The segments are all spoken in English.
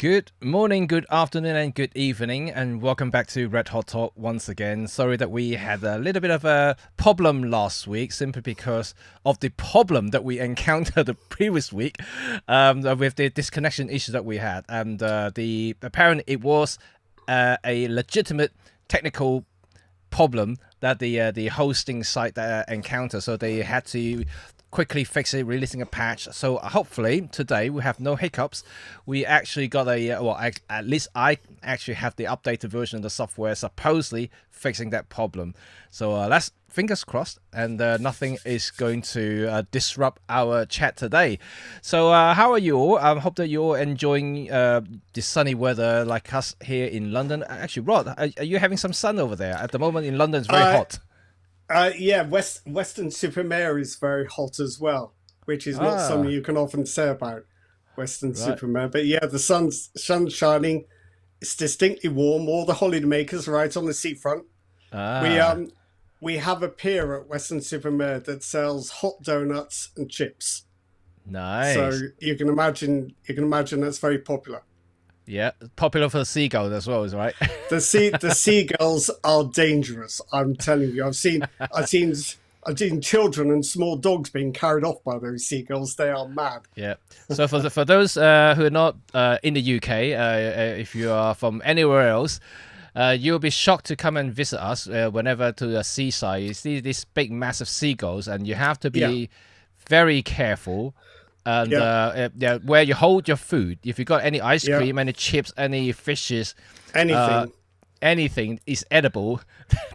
Good morning, good afternoon, and good evening, and welcome back to Red Hot Talk once again. Sorry that we had a little bit of a problem last week, simply because of the problem that we encountered the previous week with the disconnection issue that we had, and apparently it was a legitimate technical problem that the hosting site encountered, so they had to quickly fix it, releasing a patch. So hopefully today we have no hiccups. We actually got at least I actually have the updated version of the software supposedly fixing that problem. So let's fingers crossed, and nothing is going to disrupt our chat today. So how are you all? I hope that you're enjoying the sunny weather like us here in London. Actually, Rod, are you having some sun over there? At the moment in London, it's very hot. Yeah, Western-super-Mare is very hot as well, which is not something you can often say about Western-super-Mare. But yeah, the sun's shining. It's distinctly warm. All the holidaymakers are right on the seafront. We have a pier at Western-super-Mare that sells hot donuts and chips. Nice. So you can imagine that's very popular. Yeah, popular for the seagulls as well, is right. The seagulls are dangerous. I'm telling you. I've seen children and small dogs being carried off by those seagulls. They are mad. Yeah. So for those who are not in the UK, if you are from anywhere else, you'll be shocked to come and visit us whenever to the seaside. You see these big, massive seagulls, and you have to be very careful. And where you hold your food, if you got any ice cream, any chips, any fishes, anything is edible,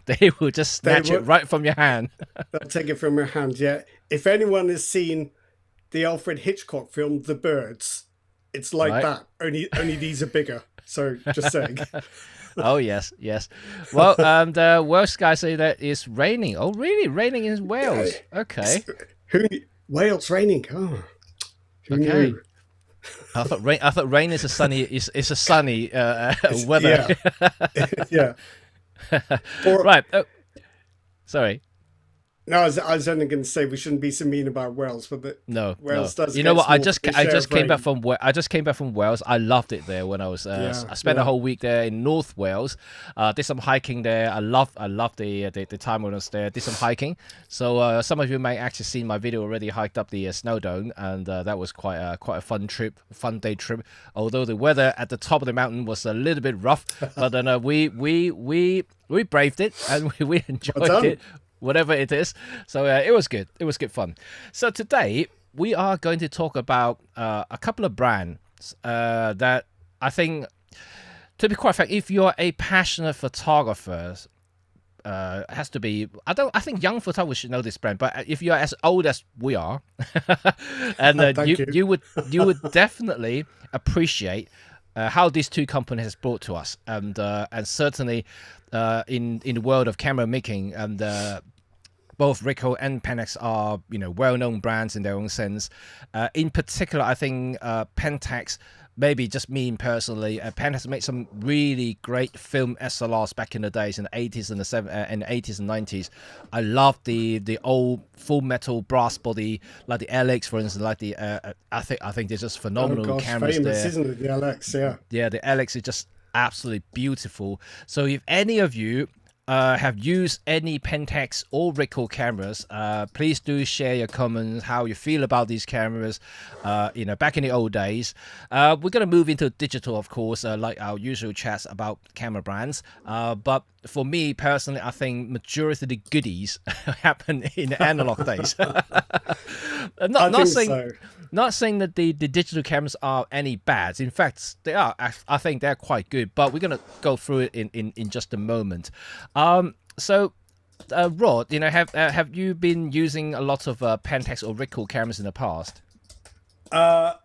they will just snatch it right from your hand. They'll take it from your hand. Yeah. If anyone has seen the Alfred Hitchcock film The Birds, it's like that. Only these are bigger. So just saying. Oh yes. Well, Welsh guys say that it's raining. Oh really? Raining in Wales? Okay. Wales raining? Oh. Okay. I thought rain is a sunny weather. Yeah. Right. Oh, sorry. No, I was only going to say we shouldn't be so mean about Wales, but Wales does. You know what? I just came back from Wales. I loved it there when I was. I spent a whole week there in North Wales. Did some hiking there. I loved the time when I was there. Did some hiking. So some of you may actually seen my video already. Hiked up the Snowdome, and that was quite a fun day trip. Although the weather at the top of the mountain was a little bit rough, but then we braved it and we enjoyed it. Whatever it is. So it was good. It was good fun. So today we are going to talk about a couple of brands that I think, to be quite frank, if you're a passionate photographer, it has to be. I think young photographers should know this brand, but if you're as old as we are, and you would definitely appreciate how these two companies has brought to us, and certainly in the world of camera making, and both Ricoh and Pentax are well-known brands in their own sense. In particular, I think Pentax, maybe just me personally, Pentax made some really great film SLRs back in the days in the 80s and the 80s and 90s. I love the old full metal brass body, like the LX, for instance. Like the I think they're just phenomenal cameras. Famous, there, isn't it? The LX, yeah, the LX is just absolutely beautiful. So if any of you have used any Pentax or Ricoh cameras, please do share your comments, how you feel about these cameras. Back in the old days, we're going to move into digital, of course, like our usual chats about camera brands. But for me personally, I think majority of the goodies happen in the analog days. Not saying that the digital cameras are any bad. In fact, they are. I think they're quite good. But we're gonna go through it in just a moment. So, Rod, have you been using a lot of Pentax or Ricoh cameras in the past? A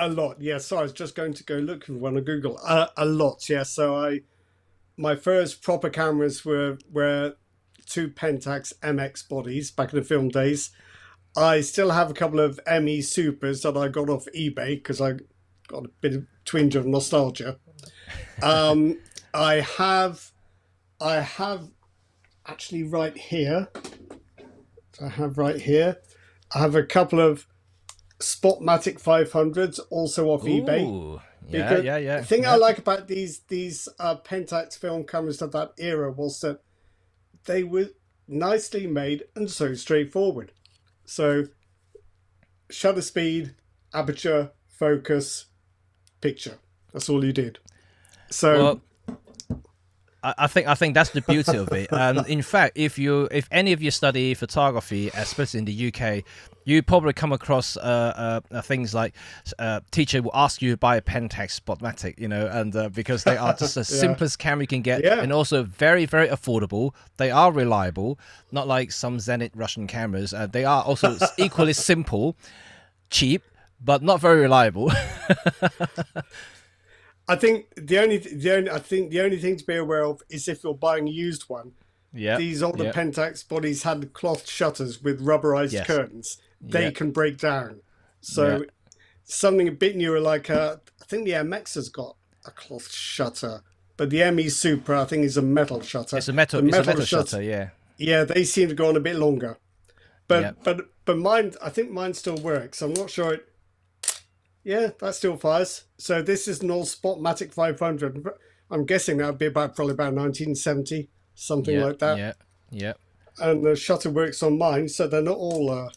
lot, yeah. So I was just going to go look for one on Google. A lot, yeah. So my first proper cameras were two Pentax MX bodies back in the film days. I still have a couple of ME Supers that I got off eBay because I got a bit of twinge of nostalgia. I have actually right here. I have a couple of Spotmatic 500s also off eBay. Yeah. The thing I like about these Pentax film cameras of that era was that they were nicely made and so straightforward. So shutter speed, aperture, focus, picture. That's all you did. So I think that's the beauty of it. And in fact, if any of you study photography, especially in the UK, you probably come across things like teacher will ask you to buy a Pentax Spotmatic, and because they are just the simplest camera you can get, and also very, very affordable. They are reliable, not like some Zenit Russian cameras. They are also equally simple, cheap, but not very reliable. I think the only thing to be aware of is if you're buying a used one. Yeah. These older Pentax bodies had cloth shutters with rubberized curtains. They can break down. So something a bit newer, like I think the MX has got a cloth shutter, but the ME Super I think is a metal shutter. It's a metal shutter. Yeah. Yeah, they seem to go on a bit longer, but mine, I think mine still works. I'm not sure it. Yeah, that still fires. So this is an old Spotmatic 500. I'm guessing that would be probably about 1970, something like that. Yeah. And the shutter works on mine, so they're not all.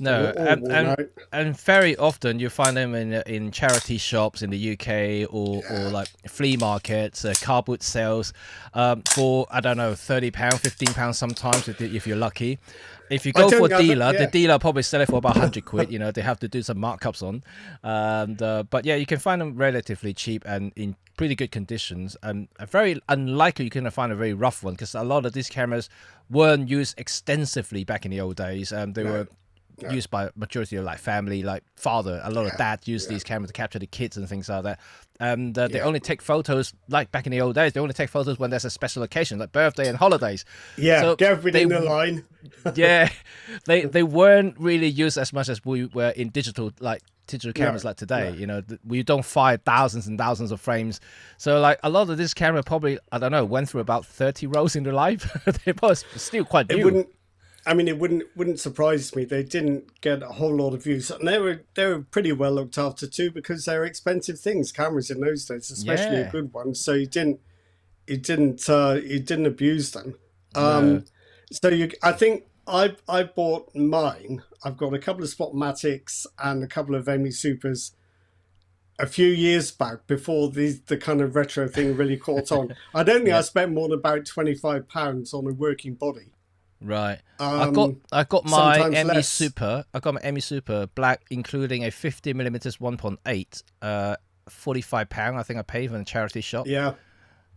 And very often you find them in charity shops in the UK or like flea markets, car boot sales, for I don't know, £30, £15 sometimes if you're lucky. If you go for a dealer, the dealer probably sell it for about £100. They have to do some markups on, but you can find them relatively cheap and in pretty good conditions. And very unlikely you can find a very rough one, because a lot of these cameras weren't used extensively back in the old days. They were used by majority of like family, like father. A lot of dad used these cameras to capture the kids and things like that. And they only take photos, like back in the old days, they only take photos when there's a special occasion, like birthday and holidays. Yeah, so get within the line. They weren't really used as much as we were in digital cameras like today. We don't fire thousands and thousands of frames. So like a lot of this camera probably, I don't know, went through about 30 rolls in their life. They was still quite new. It wouldn't surprise me. They didn't get a whole lot of views, and they were pretty well looked after too, because they're expensive things. Cameras in those days, especially a good one. So you didn't abuse them. No. I think I bought mine. I've got a couple of Spotmatics and a couple of ME Supers a few years back, before the kind of retro thing really caught on. I don't think I spent more than about £25 on a working body. Right. I got my ME Super. I got my ME Super black, including a 50mm 1.8, £45. I think I paid in a charity shop. Yeah.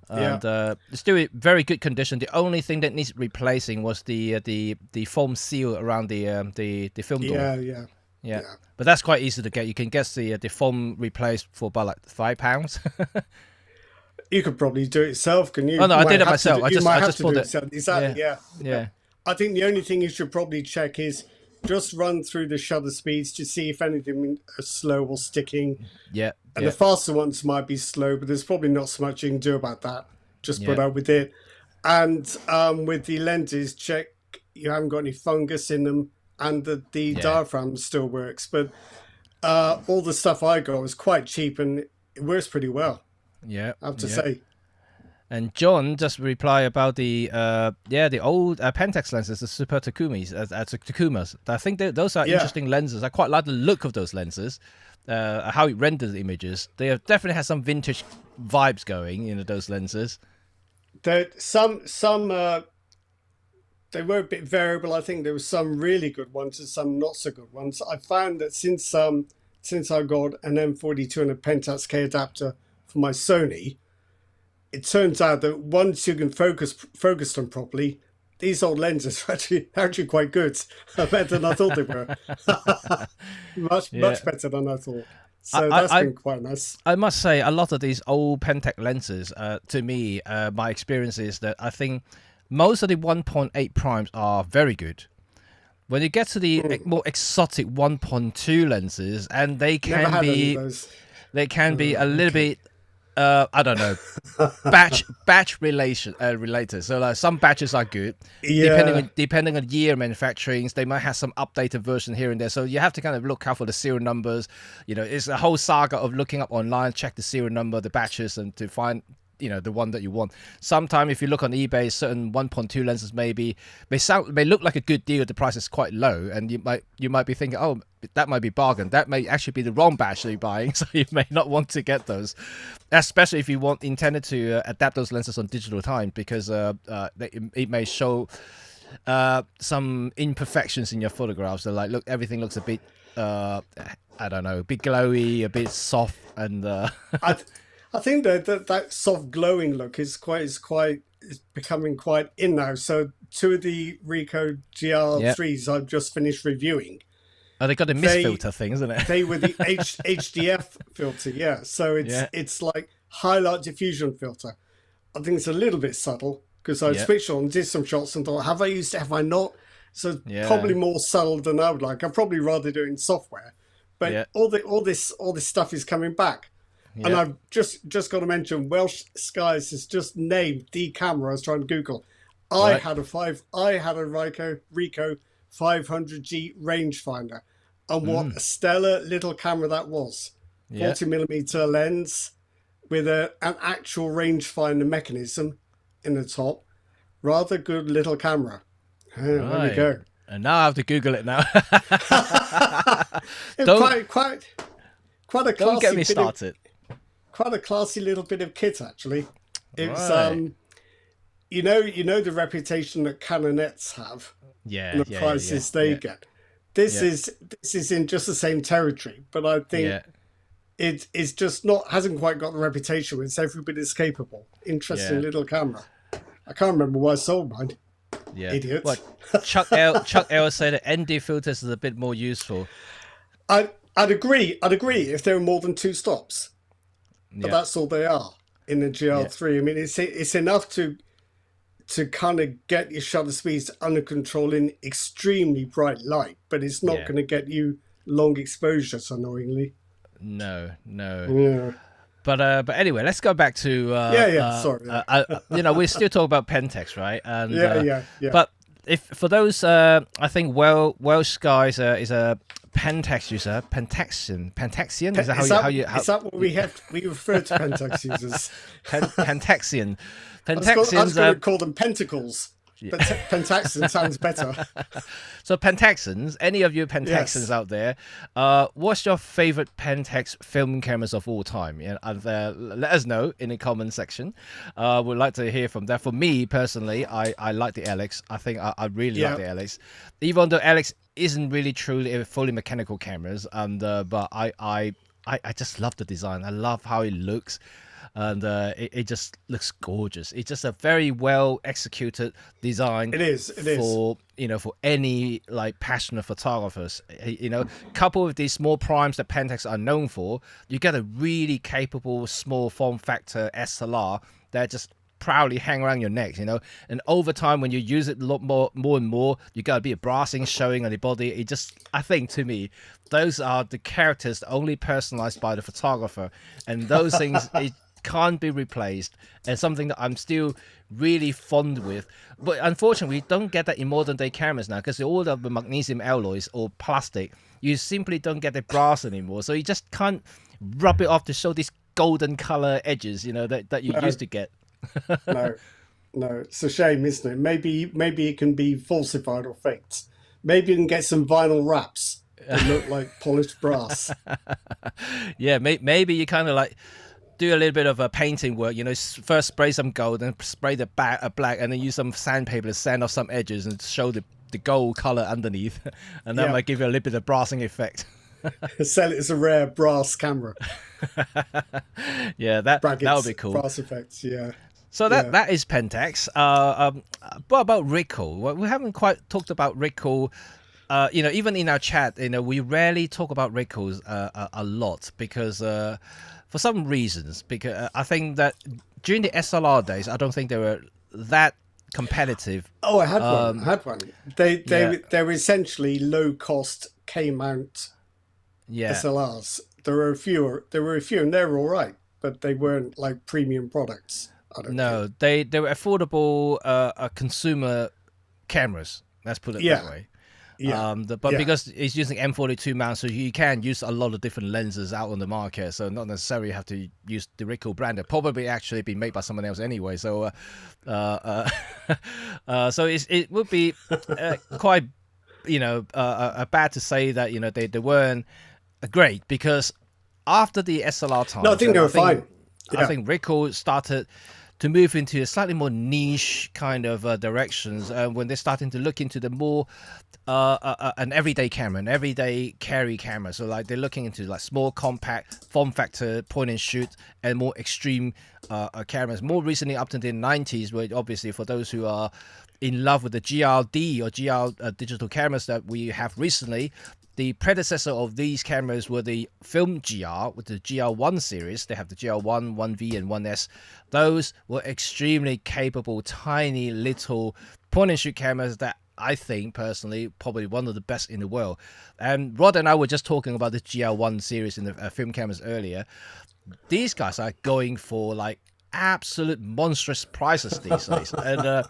And it's still in very good condition. The only thing that needs replacing was the foam seal around the film door. Yeah. But that's quite easy to get. You can get the foam replaced for about like £5. You could probably do it yourself, can you? Oh no, I did it myself. I just pulled it. Exactly. Yeah. I think the only thing you should probably check is just run through the shutter speeds to see if anything is slow or sticking. Yeah. And the faster ones might be slow, but there's probably not so much you can do about that. Just put up with it. And with the lenses, check you haven't got any fungus in them, and the diaphragm still works. But all the stuff I got was quite cheap, and it works pretty well. Yeah. I have to say. And John just replied about the old Pentax lenses, the Super Takumas. I think those are interesting lenses. I quite like the look of those lenses, how it renders images. They definitely have some vintage vibes going, those lenses. Some they were a bit variable. I think there were some really good ones and some not so good ones. I found that since I got an M42 and a Pentax K adapter for my Sony, it turns out that once you can focus them properly, these old lenses are actually quite good. Better than I thought they were. much better than I thought. So that's been quite nice. I must say, a lot of these old Pentax lenses, to me, my experience is that I think most of the 1.8 primes are very good. When you get to the more exotic 1.2 lenses, and they can be a little bit I don't know, batch related. So like some batches are good, depending on year manufacturing. They might have some updated version here and there. So you have to kind of look out for the serial numbers. You know, it's a whole saga of looking up online, check the serial number, the batches, and to find, you know, the one that you want. Sometimes if you look on eBay, certain 1.2 lenses may look like a good deal. The price is quite low, and you might be thinking, oh, that might be bargain. That may actually be the wrong batch that you're buying, so you may not want to get those, especially if you intended to adapt those lenses on digital time, because it may show some imperfections in your photographs. So like, look, everything looks a bit I don't know, a bit glowy, a bit soft, and I think that soft glowing look is becoming quite in now. So two of the Ricoh GR3s I've just finished reviewing. Oh, they got a mist filter thing, isn't it? They were the HDF filter, yeah. So it's like highlight diffusion filter. I think it's a little bit subtle because I switched on, did some shots, and thought, have I used it? Have I not? So probably more subtle than I would like. I'd probably rather do it in software. But all this stuff is coming back. Yeah. And I've just got to mention, Welsh Skies has just named the camera I was trying to Google. I had a Ricoh 500G rangefinder, and what a stellar little camera that was. 40mm lens with an actual rangefinder mechanism in the top. Rather good little camera. There we go. And now I have to Google it now. Quite a classy. Don't get me started. Quite a classy little bit of kit, actually. It's you know the reputation that Canonettes have, and the prices they get. This is in just the same territory, but I think it's just hasn't quite got the reputation. It's every bit as capable. Interesting little camera. I can't remember why I sold mine. Yeah, idiot. Chuck L said that ND filters is a bit more useful. I'd agree if there were more than 2 stops. But that's all they are in the GR3. I mean, it's enough to kind of get your shutter speeds under control in extremely bright light, but it's not going to get you long exposures, annoyingly. No. Yeah. But anyway, let's go back to sorry. we still talk about Pentax, right? And yeah. But if for those, I think Welsh guys is a Pentax user, Pentaxian. Is that is that what we refer to Pentax users? Pentaxian. I was going to call them Pentacles. But Pentaxian sounds better. So Pentaxians, any of you Pentaxians out there, what's your favorite Pentax film cameras of all time? And let us know in the comment section. We'd like to hear from that. For me personally, I like the LX. I think I really like the LX, even though LX isn't really truly fully mechanical cameras. And but I just love the design. I love how it looks. And it just looks gorgeous. It's just a very well executed design. It is for any like passionate photographers. Coupled with these small primes that Pentax are known for, you get a really capable small form factor SLR that just proudly hang around your neck. And over time, when you use it a lot more and more, you got a bit of brassing showing on the body. I think to me, those are the characters only personalized by the photographer, and those things. Can't be replaced, and something that I'm still really fond with. But unfortunately, we don't get that in modern day cameras now, because all of the magnesium alloys or plastic, you simply don't get the brass anymore. So you just can't rub it off to show these golden color edges, that you used to get. No, it's a shame, isn't it? Maybe it can be falsified or faked. Maybe you can get some vinyl wraps that look like polished brass. Yeah, maybe you kind of like do a little bit of a painting work, first spray some gold and spray the black, and then use some sandpaper to sand off some edges and show the gold color underneath, and that might give you a little bit of brassing effect. Sell it as a rare brass camera. Yeah, that would be cool. Brass effects, yeah. So that is Pentax. What about Ricoh? Well, we haven't quite talked about Ricoh. Even in our chat, we rarely talk about Ricohs a lot, because for some reasons, because I think that during the SLR days, I don't think they were that competitive. Oh, I had one. They were essentially low cost K mount SLRs. There were a few, and they were all right. but they weren't like premium products. I don't No, think. they were affordable consumer cameras. Let's put it that way. Yeah. But because it's using M42 mount, so you can use a lot of different lenses out on the market. So not necessarily have to use the Ricoh brand. It probably actually been made by someone else anyway. So, so it would be quite, bad to say that they weren't great, because after the SLR time, No, I think they were fine. I think Ricoh started to move into a slightly more niche kind of directions when they're starting to look into the more an everyday camera, an everyday carry camera. So like they're looking into like small, compact, form factor, point and shoot, and more extreme cameras. More recently, up to the 90s, where obviously for those who are in love with the GRD or GR digital cameras that we have recently, the predecessor of these cameras were the film GR with the GR1 series. They have the GR1, 1V, and 1S. Those were extremely capable, tiny little point and shoot cameras that I think personally probably one of the best in the world. And Rod and I were just talking about the GR1 series in the film cameras earlier. These guys are going for like absolute monstrous prices these days. And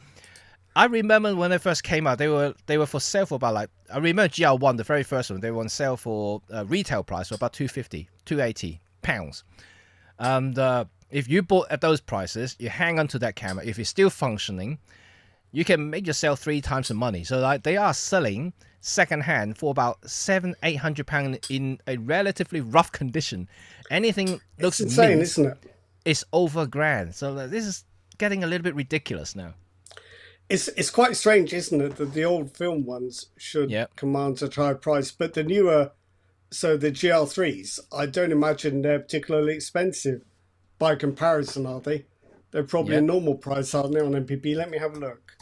I remember when they first came out, they were for sale for about, like, I remember GR1, the very first one, they were on sale for retail price for about £280. And if you bought at those prices, you hang on to that camera. If it's still functioning, you can make yourself 3 times the money. So like they are selling secondhand for about £700-800 in a relatively rough condition. Anything looks insane, isn't it? It's over £1,000. So this is getting a little bit ridiculous now. It's quite strange, isn't it, that the old film ones should command such a high price, but the newer, so the GR3s, I don't imagine they're particularly expensive by comparison, are they? They're probably a normal price, aren't they, on MPP? Let me have a look.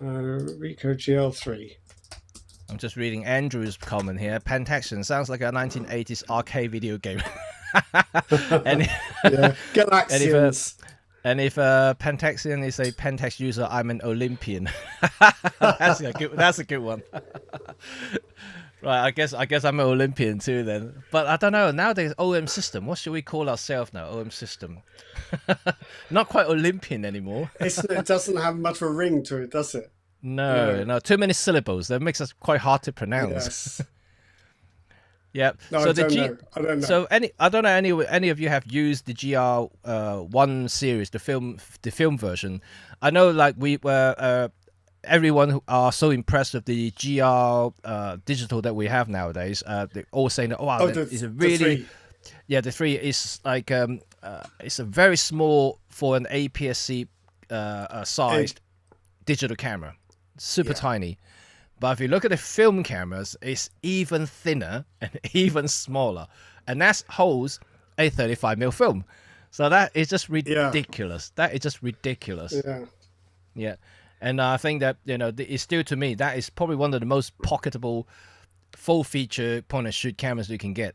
Ricoh GR3. I'm just reading Andrew's comment here. Pentax sounds like a 1980s arcade video game. and, Galaxians. And if Pentaxian is a Pentax user, I'm an Olympian. That's a good one. Right, I guess I'm an Olympian too then. But I don't know, nowadays OM system, what should we call ourselves now? OM system. Not quite Olympian anymore. It doesn't have much of a ring to it, does it? No, too many syllables. That makes us quite hard to pronounce. Yes. Yeah. No, so I don't know. So I don't know any of you have used the GR1 series, the film version. I know like we were everyone who are so impressed with the GR digital that we have nowadays. They're all saying, "Oh, wow, it's a really the 3 is like it's a very small for an APS-C sized digital camera, super tiny." But if you look at the film cameras, it's even thinner and even smaller. And that holds a 35mm film. So that is just ridiculous. That is just ridiculous. Yeah. And I think that, it's still, to me, that is probably one of the most pocketable full-feature point-and-shoot cameras you can get.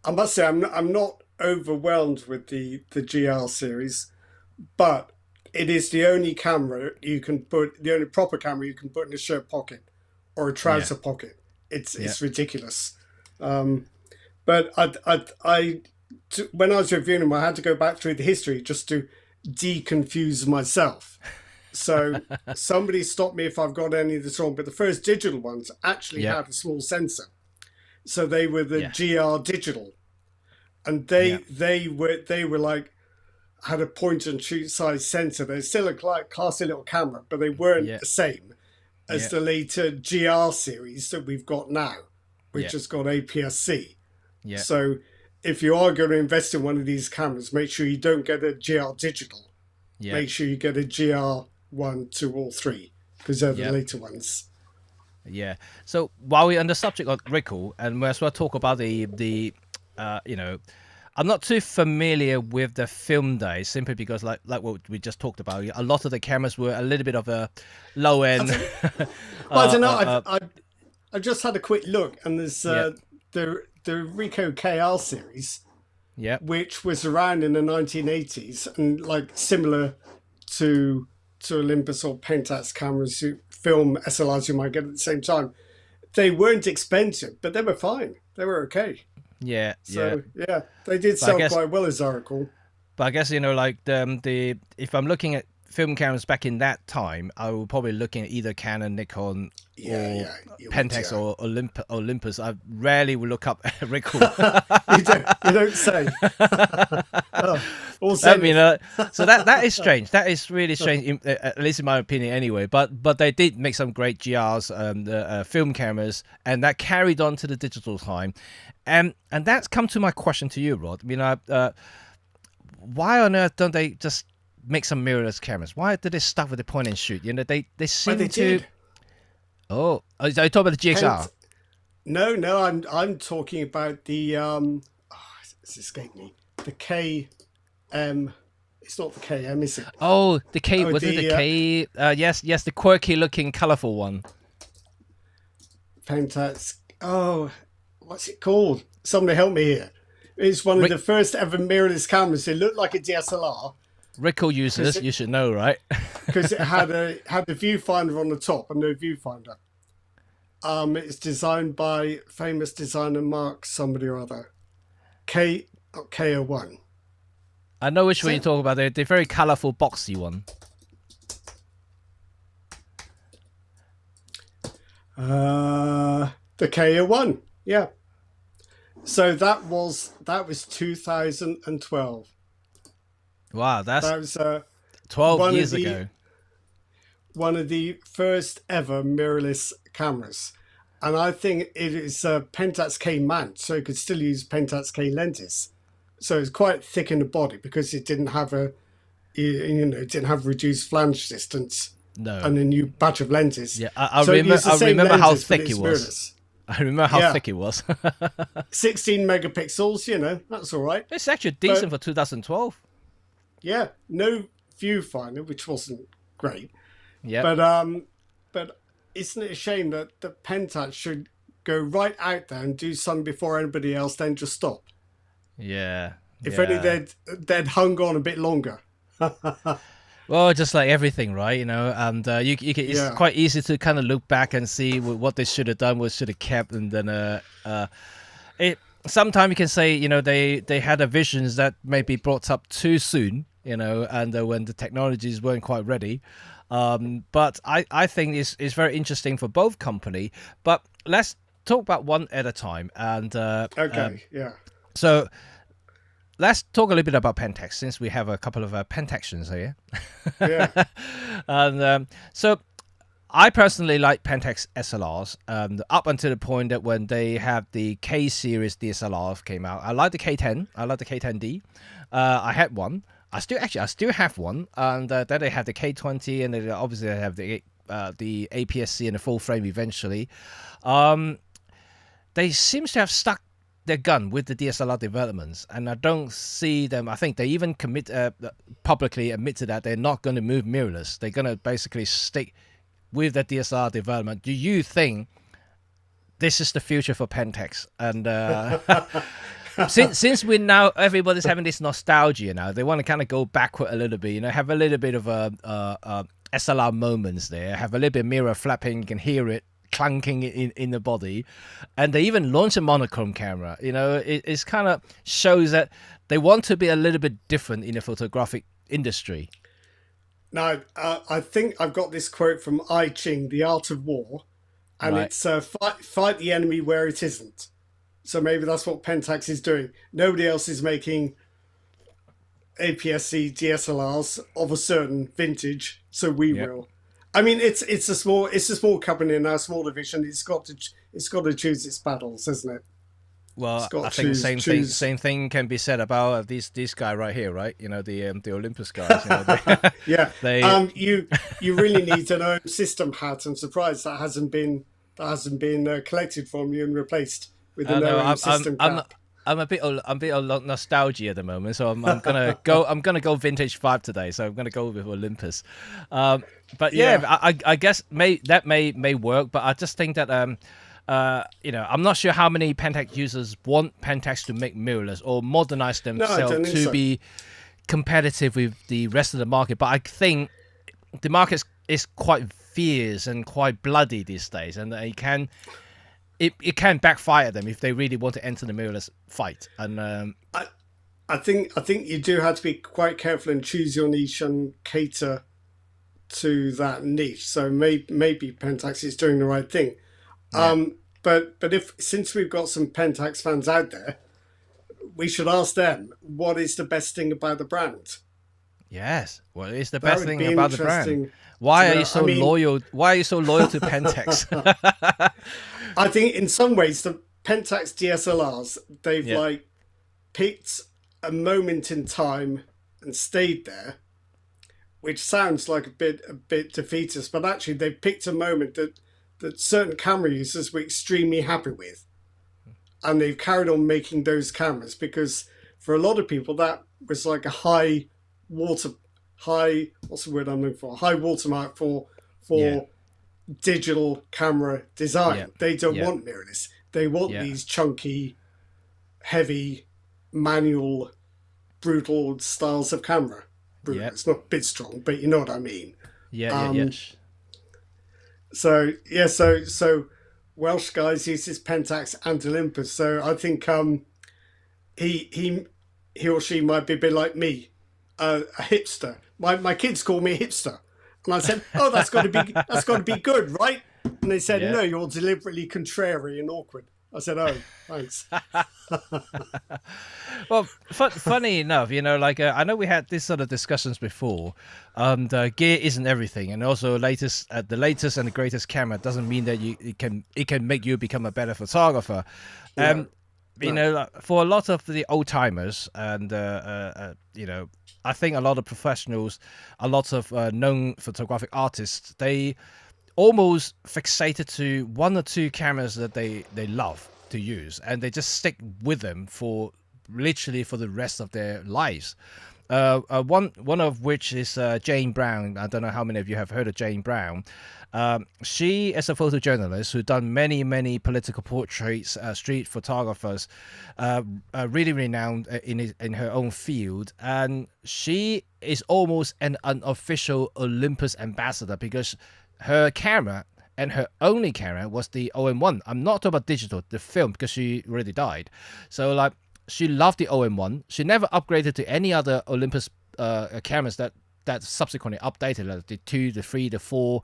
I must say, I'm not overwhelmed with the GR series, but it is the only camera the only proper camera you can put in a shirt pocket or a trouser pocket. It's ridiculous. But when I was reviewing them, I had to go back through the history just to deconfuse myself. So somebody stop me if I've got any of this wrong. But the first digital ones actually had a small sensor. So they were the GR digital. And they were like, had a point and shoot size sensor. They're still a classy little camera, but they weren't the same as the later GR series that we've got now, which has got APS-C. Yeah. So if you are going to invest in one of these cameras, make sure you don't get a GR digital. Yeah. Make sure you get a GR1, 2, or 3, because they're the later ones. Yeah. So while we're on the subject of Ricoh, and we as well talk about I'm not too familiar with the film days, simply because, like what we just talked about, a lot of the cameras were a little bit of a low end. I don't know. I've just had a quick look, and there's the Ricoh KR series, which was around in the 1980s, and like similar to Olympus or Pentax cameras, film SLRs you might get at the same time. They weren't expensive, but they were fine. They were okay. Yeah, So yeah, they did sell quite well, as I recall. But I guess, you know, like the if I'm looking at film cameras back in that time, I would probably looking at either Canon, Nikon, or Pentax or Olympus. I rarely will look up Ricoh. you don't say. I mean, so that is strange. That is really strange, at least in my opinion, anyway. But they did make some great GRs, film cameras, and that carried on to the digital time, and that's come to my question to you, Rod. I mean, why on earth don't they just make some mirrorless cameras? Why did they stuck with the point and shoot? You know, they seem to. Did. Oh, are you talking about the GXR? No, I'm talking about the it's escaped me. The K, it's not the KM, is it? Oh, the K. Was it the K? Yes, the quirky looking, colourful one. Pentax. Oh, what's it called? Somebody help me here. It's one of the first ever mirrorless cameras. It looked like a DSLR. Ricoh users, you should know, right? Because it had the viewfinder on the top and no viewfinder. It's designed by famous designer Mark somebody or other. K01. I know which one you're talking about. The very colourful, boxy one. The K01. Yeah. So that was 2012. Wow, that was 12 years ago. One of the first ever mirrorless cameras. And I think it is a Pentax K mount, so you could still use Pentax K lenses. So it's quite thick in the body because it didn't have it didn't have reduced flange distance. No. And a new batch of lenses. Yeah, I remember how thick it was. I remember how thick it was. 16 megapixels, that's all right. It's actually decent for 2012. Yeah, no viewfinder, which wasn't great. Yeah. But isn't it a shame that the Pentax should go right out there and do something before anybody else, then just stop? Yeah. If only they'd hung on a bit longer. Well, just like everything, right? And it's quite easy to kind of look back and see what they should have done, what should have kept, and then sometimes you can say, they had a visions that may be brought up too soon, and when the technologies weren't quite ready. But I think it's very interesting for both company. But let's talk about one at a time. And so let's talk a little bit about Pentax, since we have a couple of Pentaxians here. Yeah. And so I personally like Pentax SLRs up until the point that when they have the K series DSLR came out. I like the K10. I like the K10D. I had one. I still have one. And then they have the K20, and then obviously they have the APS-C and the full frame eventually. They seem to have stuck their gun with the DSLR developments, and I don't see them. I think they even publicly admitted that they're not going to move mirrorless. They're going to basically stick with the DSLR development. Do you think this is the future for Pentax? And since we now everybody's having this nostalgia now, they want to kind of go backward a little bit. Have a little bit of SLR moments there. Have a little bit of mirror flapping. You can hear it clanking in the body, and they even launched a monochrome camera. It's kind of shows that they want to be a little bit different in the photographic industry. Now, I think I've got this quote from I Ching, The Art of War, and it's fight the enemy where it isn't. So maybe that's what Pentax is doing. Nobody else is making APS-C DSLRs of a certain vintage, so we will. I mean, it's a small company and a small division. It's got to choose its battles, isn't it? Well, I think the same thing can be said about this guy right here, right? The Olympus guys. Yeah. You really need an own system hat. I'm surprised that hasn't been collected from you and replaced with an own system cap. I'm a bit of nostalgia at the moment, so I'm gonna go vintage 5 today. So I'm gonna go with Olympus. But I guess that may work, but I just think that I'm not sure how many Pentax users want Pentax to make mirrorless or modernize themselves to be competitive with the rest of the market. But I think the market is quite fierce and quite bloody these days, and they can. it can backfire them if they really want to enter the mirrorless fight. And I think you do have to be quite careful and choose your niche and cater to that niche. So maybe Pentax is doing the right thing. Yeah. But since we've got some Pentax fans out there, we should ask them, what is the best thing about the brand? Yes, what is the best thing about the brand? Why are you so loyal? Why are you so loyal to Pentax? I think in some ways the Pentax DSLRs, they've like picked a moment in time and stayed there, which sounds like a bit defeatist, but actually they've picked a moment that certain camera users were extremely happy with, and they've carried on making those cameras because for a lot of people that was like a high watermark for digital camera design. They don't want mirrorless. They want these chunky, heavy, manual, brutal styles of camera. It's not a bit strong, but you know what I mean. So Welsh guys uses Pentax and Olympus. So I think he or she might be a bit like me, a hipster. My kids call me a hipster, and I said, "Oh, that's got to be good, right?" And they said, "No, you're deliberately contrary and awkward." I said, "Oh, thanks." Well, funny enough, you know, like I know we had this sort of discussions before. Gear isn't everything, and also the latest and the greatest camera doesn't mean that it can make you become a better photographer. You know, like, for a lot of the old timers, and you know, I think a lot of professionals, a lot of known photographic artists, they almost fixated to one or two cameras that they love to use, and they just stick with them for literally for the rest of their lives. One of which is Jane Brown. I don't know how many of you have heard of Jane Brown. She is a photojournalist who done many political portraits, street photographers, really renowned in her own field, and she is almost an unofficial Olympus ambassador because her camera and her only camera was the OM1. I'm not talking about digital, the film, because she already died. So like, she loved the OM1. She never upgraded to any other Olympus cameras that subsequently updated, like the 2, the 3, the 4.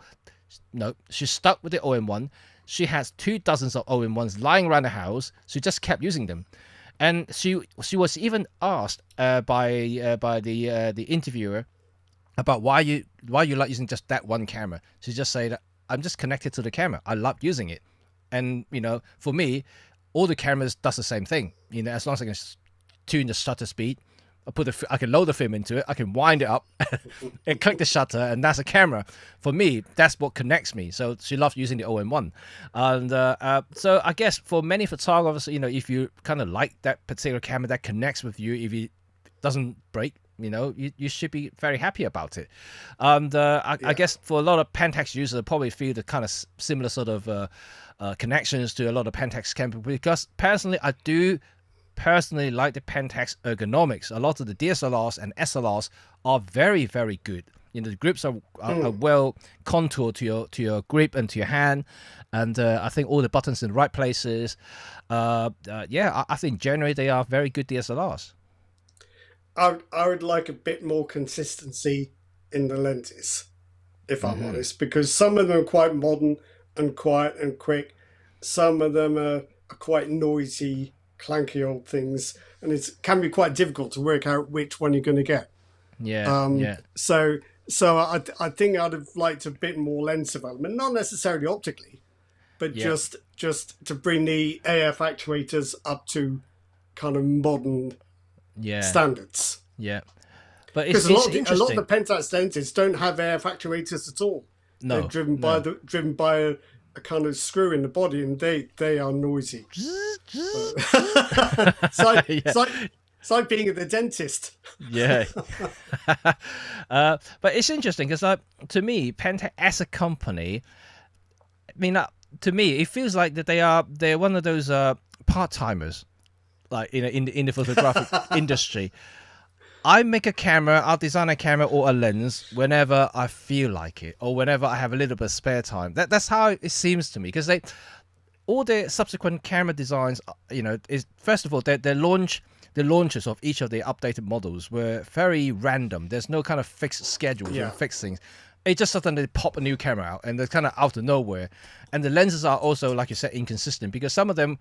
No, she stuck with the OM1. She has 24 of OM1s lying around the house. She just kept using them, and she was even asked by the interviewer about why you like using just that one camera. She just said, I'm just connected to the camera. I love using it, and you know, for me, all the cameras does the same thing. You know, as long as I can tune the shutter speed, I can load the film into it, I can wind it up and click the shutter, and that's a camera. For me, that's what connects me. So she loved using the OM1. And so I guess for many photographers, you know, if you kind of like that particular camera that connects with you, if it doesn't break, you know, you should be very happy about it. And I guess for a lot of Pentax users, probably feel the kind of similar sort of connections to a lot of Pentax cameras, because personally, I do like the Pentax ergonomics. A lot of the DSLRs and SLRs are very, very good. You know, the grips are well contoured to your grip and to your hand, and I think all the buttons in the right places. I think generally they are very good DSLRs. I would like a bit more consistency in the lenses, if I'm honest, because some of them are quite modern and quiet and quick. Some of them are quite noisy, clanky old things, and it can be quite difficult to work out which one you're going to get. So I think I'd have liked a bit more lens development, not necessarily optically, but just to bring the AF actuators up to kind of modern standards. But it's a lot of the Pentax lenses don't have AF actuators at all. No, they're driven by a kind of screw in the body, and they are noisy. It's like being at the dentist. But it's interesting because, to me, Pentax as a company, I mean, to me, it feels like that they're one of those part timers, like in the photographic industry. I make a camera, I'll design a camera or a lens whenever I feel like it, or whenever I have a little bit of spare time. That's how it seems to me, because all the subsequent camera designs, is first of all the launches of each of the updated models were very random. There's no kind of fixed schedules or fixed things. It just suddenly pop a new camera out, and they're kind of out of nowhere. And the lenses are also, like you said, inconsistent, because some of them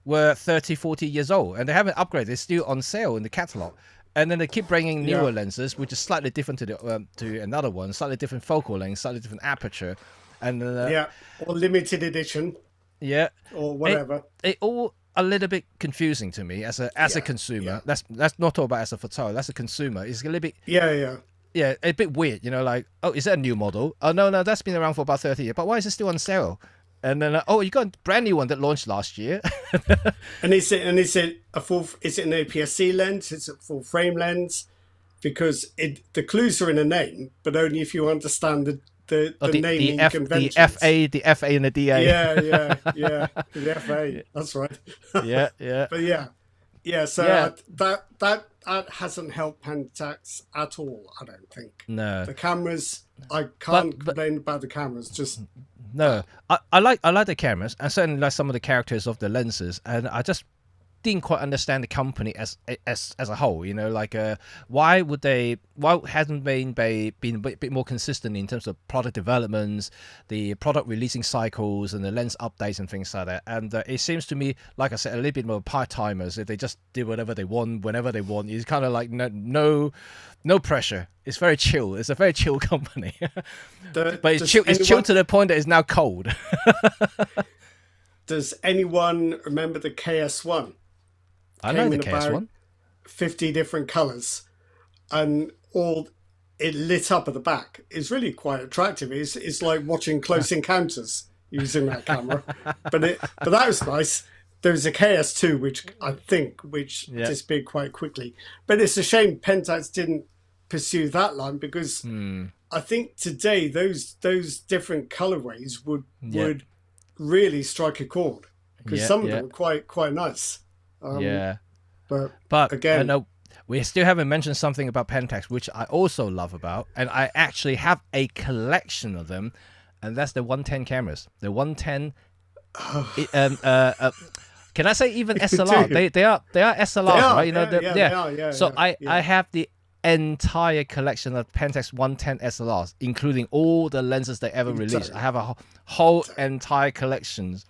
were 30, 40 years old, and they haven't upgraded. They're still on sale in the catalog. And then they keep bringing newer lenses, which is slightly different to another one, slightly different focal length, slightly different aperture, and or limited edition, or whatever. It all a little bit confusing to me as a consumer. Let's not talk about as a photographer. That's a consumer. It's a little bit a bit weird. Like, oh, is that a new model? Oh no, that's been around for about 30 years. But why is it still on sale? And then you got a brand new one that launched last year. and is it an APS-C lens? Is it a full frame lens? Because the clues are in a name, but only if you understand the naming conventions. The FA and the DA. Yeah. The FA. That's right. Yeah. But so that hasn't helped Pentax at all, I don't think. No. The cameras, I can't complain about the cameras. Just no. I like the cameras, and certainly like some of the characters of the lenses, and I just didn't quite understand the company as a whole. Why hasn't been a bit more consistent in terms of product developments, the product releasing cycles, and the lens updates and things like that. And it seems to me, like I said, a little bit more part-timers. If they just do whatever they want whenever they want, it's kind of like no pressure. It's very chill. It's a very chill company. But it's chill to the point that it's now cold. Does anyone remember the KS1? I know the KS1. 50 different colours, and all it lit up at the back. It's really quite attractive. It's like watching Close Encounters using that camera. But that was nice. There was a KS2, which disappeared quite quickly. But it's a shame Pentax didn't pursue that line, because I think today those different colorways would really strike a chord, because some of them are quite nice. But again, we still haven't mentioned something about Pentax, which I also love about, and I actually have a collection of them, and that's the 110 cameras. The 110. Can I say even SLR? They are SLR, right? They are. So I have the entire collection of Pentax 110 SLRs, including all the lenses they ever released. I have a whole entire collection,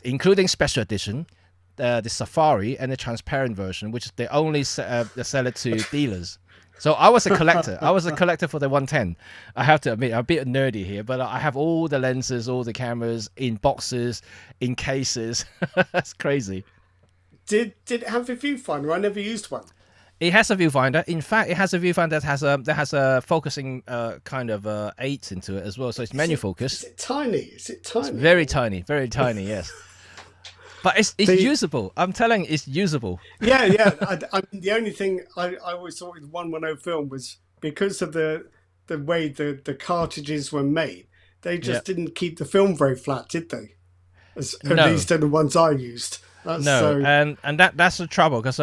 including special edition, the Safari, and the transparent version, which they only sell it to dealers. So I was a collector. I was a collector for the 110. I have to admit, I'm a bit nerdy here, but I have all the lenses, all the cameras in boxes, in cases. That's crazy. Did it have a viewfinder? I never used one. It has a viewfinder. In fact, it has a viewfinder that has a focusing kind of aids into it as well. So it's menu focus. Is it tiny? It's very tiny, yes. But it's usable. I'm telling you, it's usable. Yeah. The only thing I always thought with 110 film was because of the way the cartridges were made, they just didn't keep the film very flat, did they? At least in the ones I used. And that's the trouble, because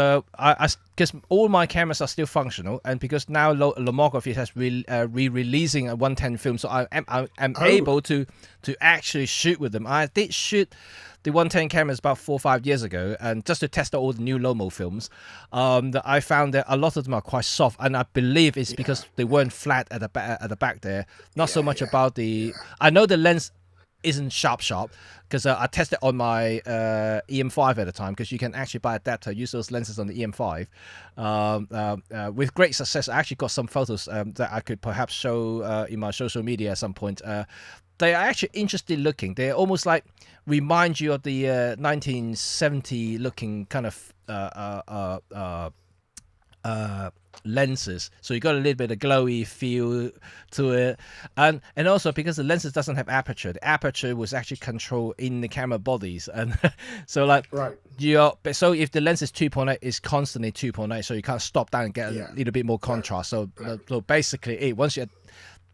because all my cameras are still functional, and because now Lomography has re-releasing a 110 film, so I'm able to actually shoot with them. I did shoot the 110 cameras about 4 or 5 years ago, and just to test out all the new Lomo films, that I found that a lot of them are quite soft, and I believe it's because they weren't flat at the back there. Not so much about the. I know the lens isn't sharp because I tested on my EM5 at the time, because you can actually buy adapter, use those lenses on the EM5 with great success. I actually got some photos that I could perhaps show in my social media at some point. They are actually interesting looking. They almost like remind you of the 1970 looking kind of lenses, so you got a little bit of glowy feel to it, and also because the lenses doesn't have aperture, the aperture was actually controlled in the camera bodies, and so like so if the lens is 2.8, it's constantly 2.8, so you can't stop down and get a little bit more contrast. So basically once you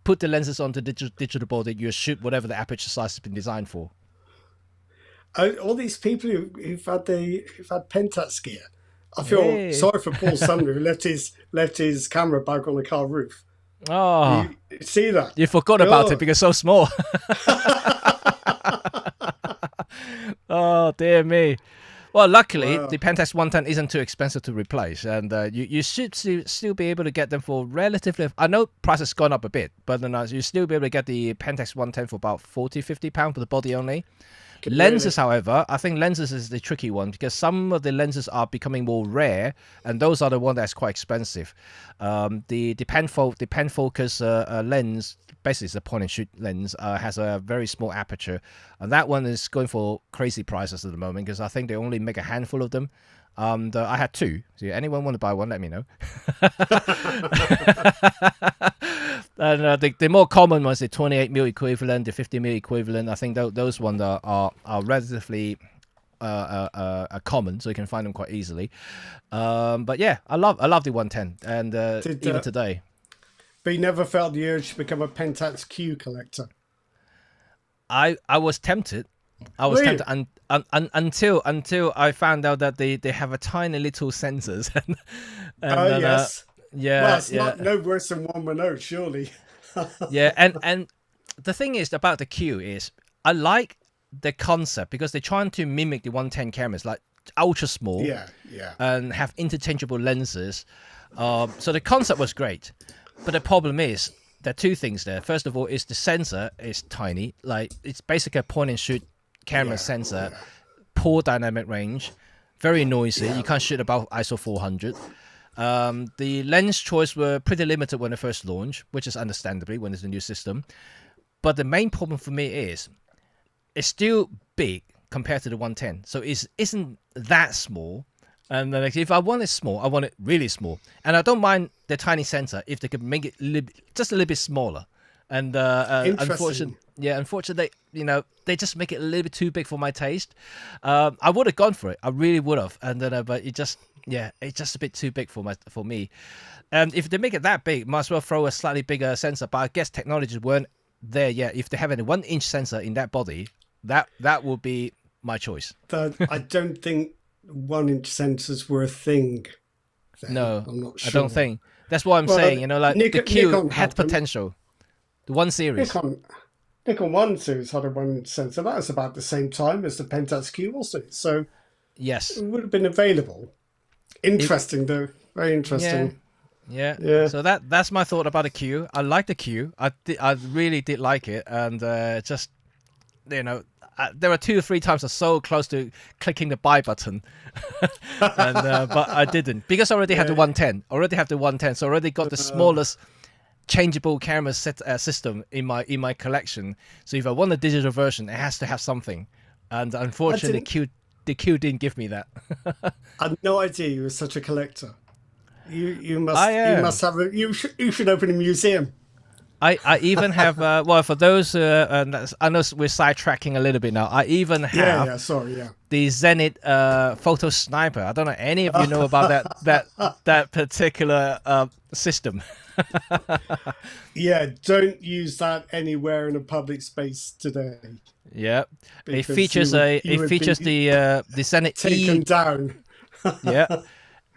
put the lenses onto digital board, you shoot whatever the aperture size has been designed for. All these people who've had Pentax gear, I feel sorry for Paul Sumner, who left his camera back on the car roof. Oh, you see that? You forgot about it because it's so small. Oh dear me. Well, luckily, the Pentax 110 isn't too expensive to replace, and you should still be able to get them for relatively. I know price has gone up a bit, but you still be able to get the Pentax 110 for about £40-50 for the body only. Lenses, however, I think lenses is the tricky one because some of the lenses are becoming more rare, and those are the one that's quite expensive. The pen focus lens, basically it's a point and shoot lens, has a very small aperture, and that one is going for crazy prices at the moment because I think they only make a handful of them. I had two. So anyone want to buy one, let me know. And the more common ones, the 28mm equivalent, the 50mm equivalent, I think those ones are relatively common, so you can find them quite easily. But yeah, I love the 110, and even today. But you never felt the urge to become a Pentax Q collector? I was tempted. Tempted until I found out that they have a tiny little sensors. And yes. Yeah. Well, it's not no worse than 118, surely. Yeah, and the thing is about the Q is I like the concept because they're trying to mimic the 110 cameras, like ultra small, and have interchangeable lenses. So the concept was great, but the problem is there are two things there. First of all, is the sensor is tiny, like it's basically a point and shoot camera sensor, poor dynamic range, very noisy. You can't shoot above ISO 400. The lens choice were pretty limited when it first launched, which is understandably when it's a new system. But the main problem for me is it's still big compared to the 110, so it isn't that small. And like, if I want it small, I want it really small, and I don't mind the tiny sensor if they could make it just a little bit smaller. And unfortunately, they just make it a little bit too big for my taste. I would have gone for it, I really would have, and then but it's just a bit too big for me. And if they make it that big, might as well throw a slightly bigger sensor. But I guess technologies weren't there yet. If they have a 1-inch sensor in that body, that would be my choice. I don't think 1-inch sensors were a thing then. No, I'm not sure. I don't think. That's what I'm saying. Like the Q had potential. The 1 series. Nikon 1 series had a 1-inch sensor. That was about the same time as the Pentax Q also. So yes, it would have been available. Interesting though. Very interesting. Yeah. So that's my thought about the Q. I like the Q. I really did like it, and just there were 2 or 3 times I was so close to clicking the buy button, and but I didn't because I already had the 110. So I already got the smallest changeable camera system in my collection. So if I want a digital version, it has to have something, and unfortunately, the Q didn't give me that. I had no idea you were such a collector. You must have you should open a museum. I even have well, for those I know we're sidetracking a little bit now. I even have the Zenith photo sniper. I don't know any of you know about that particular system. Yeah, don't use that anywhere in a public space today. Yeah, it features the Zenith taken down. Yeah.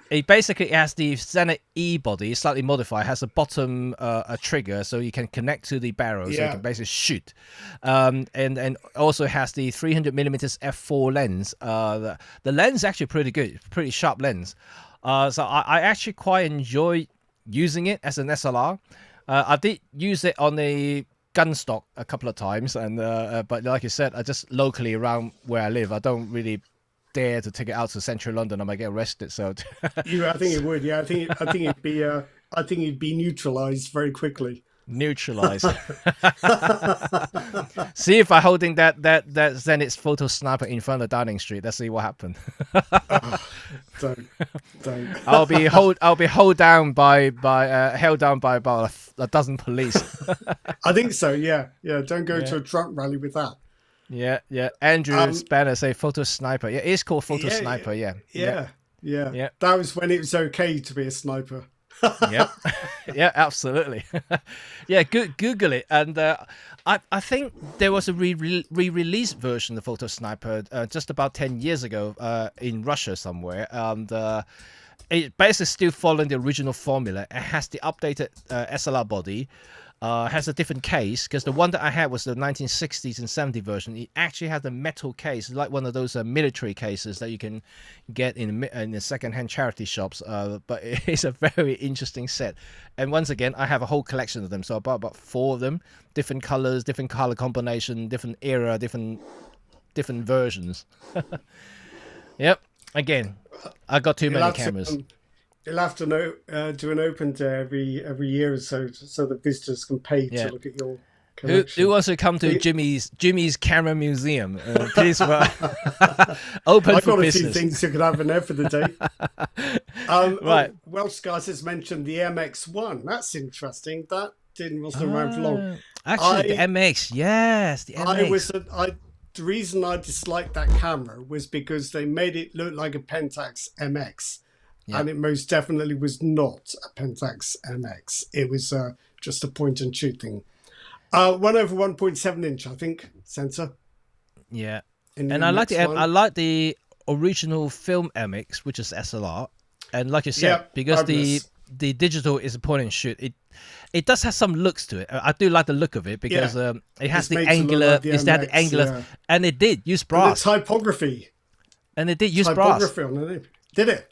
It basically has the Zenith E body, slightly modified. It has a bottom a trigger, so you can connect to the barrel, so you can basically shoot. And also has the 300mm f4 lens. The lens is actually pretty good, pretty sharp lens. So I actually quite enjoy using it as an SLR. I did use it on a gun stock a couple of times, and but like you said, I just locally around where I live. I don't really dare to take it out to central London. I might get arrested. So I think it would. Yeah, I think it'd be neutralized very quickly. Neutralized. See if I'm holding that Zenith photo sniper in front of Downing Street. Let's see what happened. Don't. I'll be held down by about a dozen police. I think so. Yeah. Don't go to a drunk rally with that. Yeah. Andrew Spanner say photo sniper. Yeah, it's called photo sniper. Yeah. That was when it was okay to be a sniper. Yeah, absolutely. Yeah, Google it, and I think there was a re-release version of Photo Sniper just about 10 years ago in Russia somewhere, and it basically still following the original formula. It has the updated SLR body. has a different case, because the one that I had was the 1960s and 70s version. It actually had a metal case, like one of those military cases that you can get in the second-hand charity shops. But it's a very interesting set. And once again, I have a whole collection of them. So I bought about 4 of them, different colors, different color combination, different era, different versions. Yep. Again, I got too many cameras. You'll have to do an open day every year or so the visitors can pay to look at your collection. Who wants to come to Jimmy's Camera Museum? Please, open for business. I've got a few things you could have in there for the day. Right. Welsh guys has mentioned the MX1. That's interesting. That wasn't around for long. Actually, the MX, yes, the MX. The reason I disliked that camera was because they made it look like a Pentax MX. Yeah. And it most definitely was not a Pentax MX. It was just a point and shoot thing. 1/1.7 inch, I think, sensor. Yeah, and I like the original film MX, which is SLR, and like you said, because the digital is a point and shoot, it does have some looks to it. I do like the look of it because it has the angular. It's had the angular, and it did use brass typography, and it did use brass. On the name. Did it?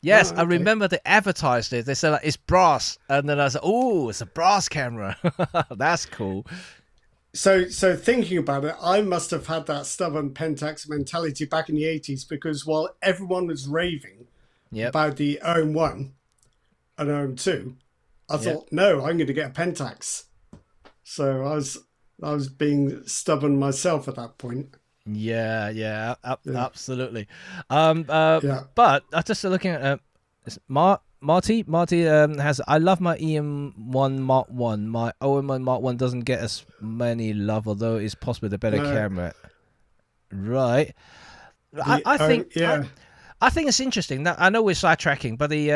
Yes, okay. I remember they advertised it. They said like, it's brass, and then I said, "Oh, it's a brass camera." That's cool. So thinking about it, I must have had that stubborn Pentax mentality back in the 80s, because while everyone was raving about the OM1 and OM2, I thought, no, I'm going to get a Pentax. So I was being stubborn myself at that point. Yeah, absolutely. But I'm just looking at Marty has. I love my EM1 Mark 1. My OM1 Mark 1 doesn't get as many love, although it's possibly the better camera. Right. I think. I think it's interesting. Now, I know we're sidetracking, but the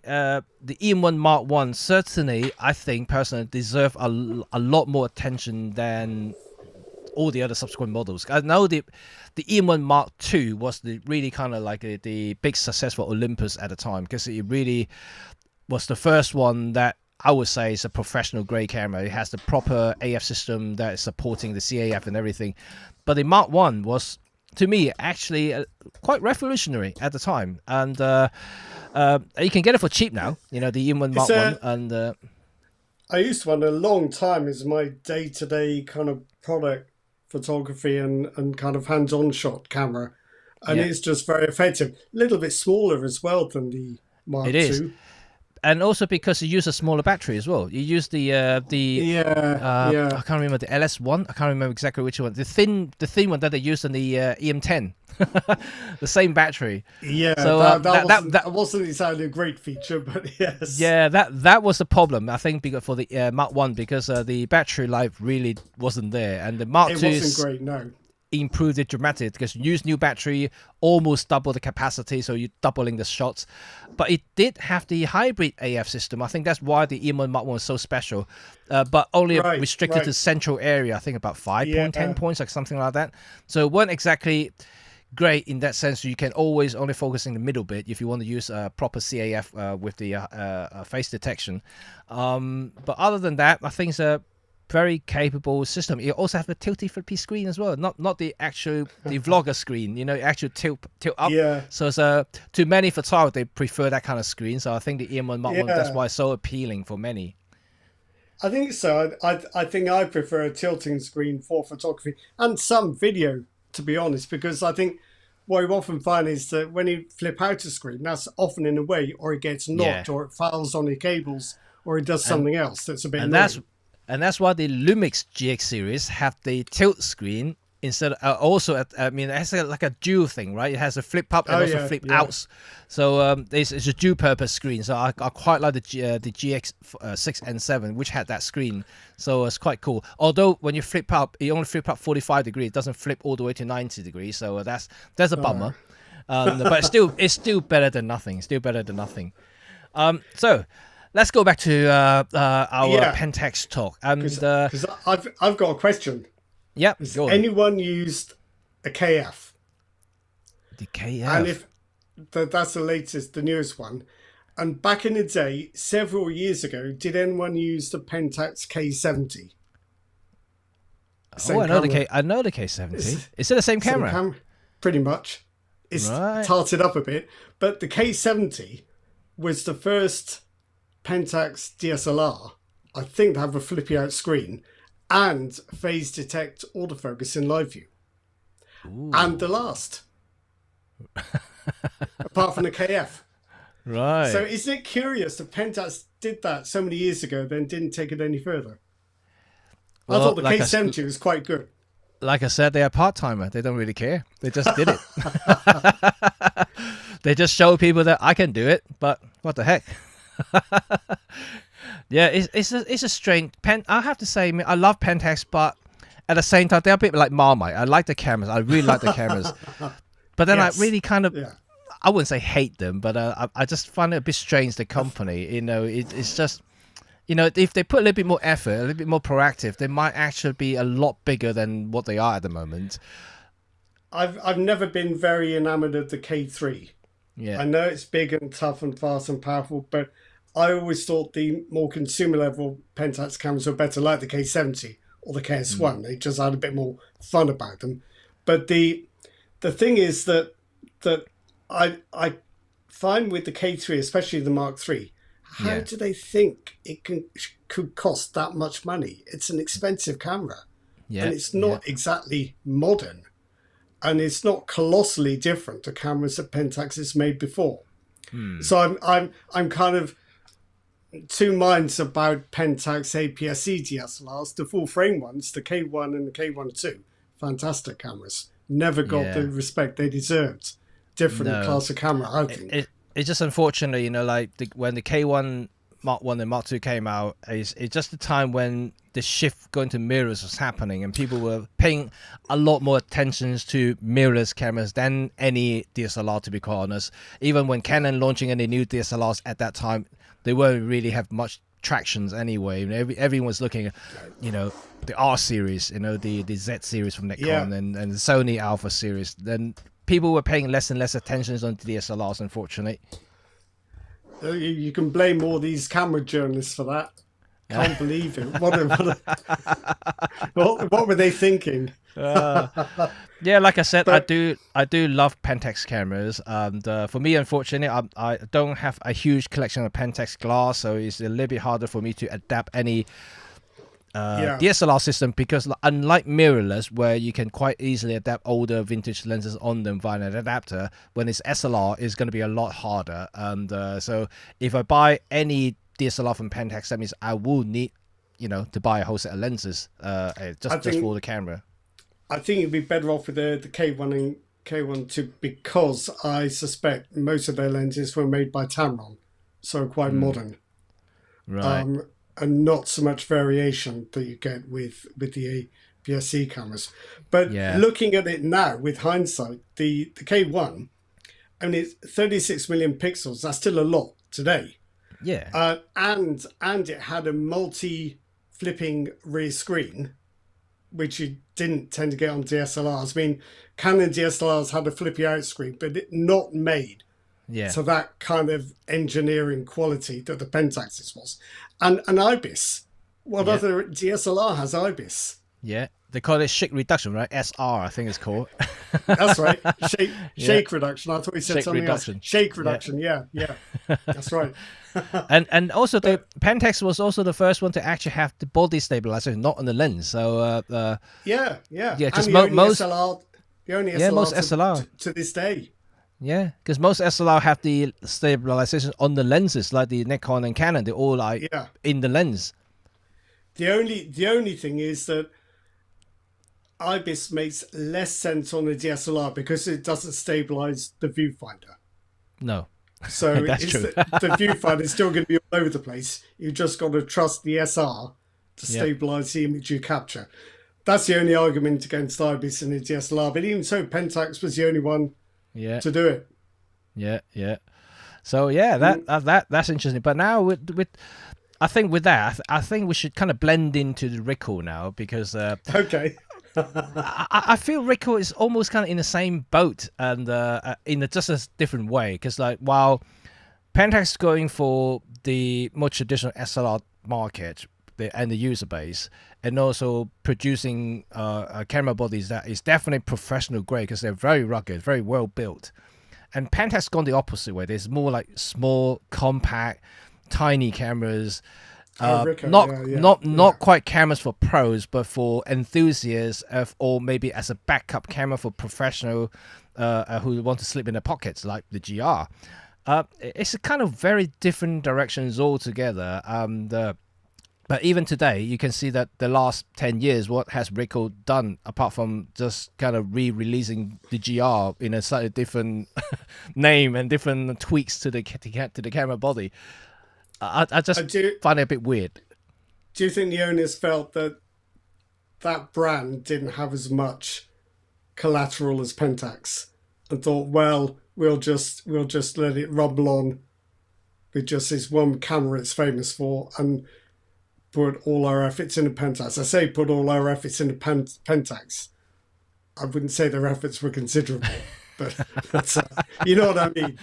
EM1 Mark 1 certainly, I think personally, deserve a lot more attention than all the other subsequent models. I know the EM1 Mark II was really kind of like the big success for Olympus at the time, because it really was the first one that I would say is a professional grade camera. It has the proper AF system that is supporting the CAF and everything. But the Mark I was, to me, actually quite revolutionary at the time. And you can get it for cheap now, the EM1 Mark I. And I used one a long time as my day-to-day kind of product photography and kind of hands-on shot camera, and it's just very effective. A little bit smaller as well than the Mark II. It is, and also because you use a smaller battery as well. You use the I can't remember the LS1. I can't remember exactly which one. The thin one that they used in the EM10. The same battery. Yeah, so that wasn't exactly a great feature, but yes. Yeah, that was the problem, I think, because for the Mark I, because the battery life really wasn't there, and the Mark II wasn't great. No, improved it dramatically because you use new battery, almost double the capacity, so you're doubling the shots. But it did have the hybrid AF system. I think that's why the EM1 Mark I was so special, but only restricted to central area. I think about 10 points, like something like that. So it weren't exactly great in that sense. You can always only focus in the middle bit if you want to use a proper CAF with the face detection. But other than that, I think it's a very capable system. You also have a tilty flippy screen as well, not the actual the vlogger screen, actual tilt up. So it's to many photographers, they prefer that kind of screen. So I think the EM1 Mark I, that's why it's so appealing for many. I think so. I think I prefer a tilting screen for photography and some video, to be honest, because I think what you often find is that when you flip out a screen, that's often in a way, or it gets knocked, or it fouls on your cables, or it does something else that's a bit annoying. And that's why the Lumix GX series have the tilt screen instead of it has like a dual thing, right? It has a flip up and also flip out. So it's a dual purpose screen. So I quite like the GX 6 and 7, which had that screen. So it's quite cool. Although when you flip up, you only flip up 45 degrees. It doesn't flip all the way to 90 degrees. So that's a bummer. But it's still better than nothing. So let's go back to our Pentax talk. Because I've got a question. Yep. Has anyone used a KF? The KF. And if that's the newest one, And back in the day, several years ago, did anyone use the Pentax K70? I know the K70. Is it the same camera? Pretty much. It's tarted up a bit. But the K70 was the first Pentax DSLR, I think, to have a flippy out screen and phase detect autofocus in live view. Ooh. And the last. Apart from the KF. Right. So isn't it curious that Pentax did that so many years ago, then didn't take it any further? Well, I thought the K70 was quite good. Like I said, they're a part-timer. They don't really care. They just did it. They just show people that I can do it, but what the heck? Yeah, it's a strange I have to say, I love Pentax, but at the same time, they're a bit like Marmite. I like the cameras. I really like the cameras. But then I really kind of, I wouldn't say hate them, but I just find it a bit strange, the company. You know, it's just, you know, if they put a little bit more effort, a little bit more proactive, they might actually be a lot bigger than what they are at the moment. I've never been very enamored of the K3. Yeah, I know it's big and tough and fast and powerful, but I always thought the more consumer level Pentax cameras were better, like the K70 or the KS1. They just had a bit more fun about them. But the thing is that I find with the K3, especially the Mark III, how do they think it could cost that much money? It's an expensive camera, and it's not exactly modern, and it's not colossally different to cameras that Pentax has made before. So I'm kind of two minds about Pentax APS-C DSLRs, the full frame ones, the K1 and the K1-2, fantastic cameras. Never got the respect they deserved. Different class of camera, I think. It's just unfortunate, you know, like when the K1 Mark 1 and Mark 2 came out, it's just the time when the shift going to mirrors was happening, and people were paying a lot more attention to mirrorless cameras than any DSLR, to be quite honest. Even when Canon launching any new DSLRs at that time, they weren't really have much tractions anyway. Everyone was looking at, you know, the R series, you know, the Z series from Nikon and the Sony Alpha series. Then people were paying less and less attention on DSLRs, unfortunately. You can blame all these camera journalists for that. Can't believe it. What were they thinking? Yeah, like I said, I do love Pentax cameras, and for me, unfortunately, I don't have a huge collection of Pentax glass, so it's a little bit harder for me to adapt any DSLR system, because unlike mirrorless, where you can quite easily adapt older vintage lenses on them via an adapter, when it's SLR, it's going to be a lot harder. And so if I buy any DSLR from Pentax, that means I will need, you know, to buy a whole set of lenses just for the camera. I think you'd be better off with the K1 and K1-2, because I suspect most of their lenses were made by Tamron, so quite modern. Right. And not so much variation that you get with the APS-C cameras. But looking at it now with hindsight, the K1, I mean, it's 36 million pixels. That's still a lot today. Yeah. And it had a multi-flipping rear screen, which you didn't tend to get on DSLRs. I mean, Canon DSLRs had a flippy out screen, but not made to that kind of engineering quality that the Pentax's was. And IBIS. What other DSLR has IBIS? Yeah, they call it shake reduction, right? SR, I think it's called. That's right. Shake reduction. I thought you said shake something reduction. Else. Shake reduction. Yeah. That's right. and also the Pentax was also the first one to actually have the body stabilizer, not on the lens. So yeah. Because most SLR to this day. Yeah, because most SLR have the stabilization on the lenses, like the Nikon and Canon. They're all like in the lens. The only thing is that IBIS makes less sense on a DSLR because it doesn't stabilize the viewfinder. No. So that's true. the viewfinder is still going to be all over the place. You've just got to trust the SR to stabilize the image you capture. That's the only argument against IBIS in a DSLR. But even so, Pentax was the only one to do it. Yeah. So that's interesting. But now with I think with that, I think we should kind of blend into the Ricoh now, because okay. I feel Ricoh is almost kind of in the same boat, and in just a different way. Because like while Pentax is going for the more traditional SLR market and the user base, and also producing camera bodies that is definitely professional grade because they're very rugged, very well built. And Pentax has gone the opposite way. There's more like small, compact, tiny cameras. Ricoh, not quite cameras for pros, but for enthusiasts or maybe as a backup camera for professional who want to slip in their pockets, like the GR. It's a kind of very different directions altogether. But even today, you can see that the last 10 years, what has Ricoh done apart from just kind of re-releasing the GR in a slightly different name and different tweaks to the camera body? I just find it a bit weird. Do you think the owners felt that that brand didn't have as much collateral as Pentax and thought, well, we'll just let it rumble on with just this one camera it's famous for and put all our efforts into Pentax? I say put all our efforts into Pentax. I wouldn't say their efforts were considerable, but that's, you know what I mean.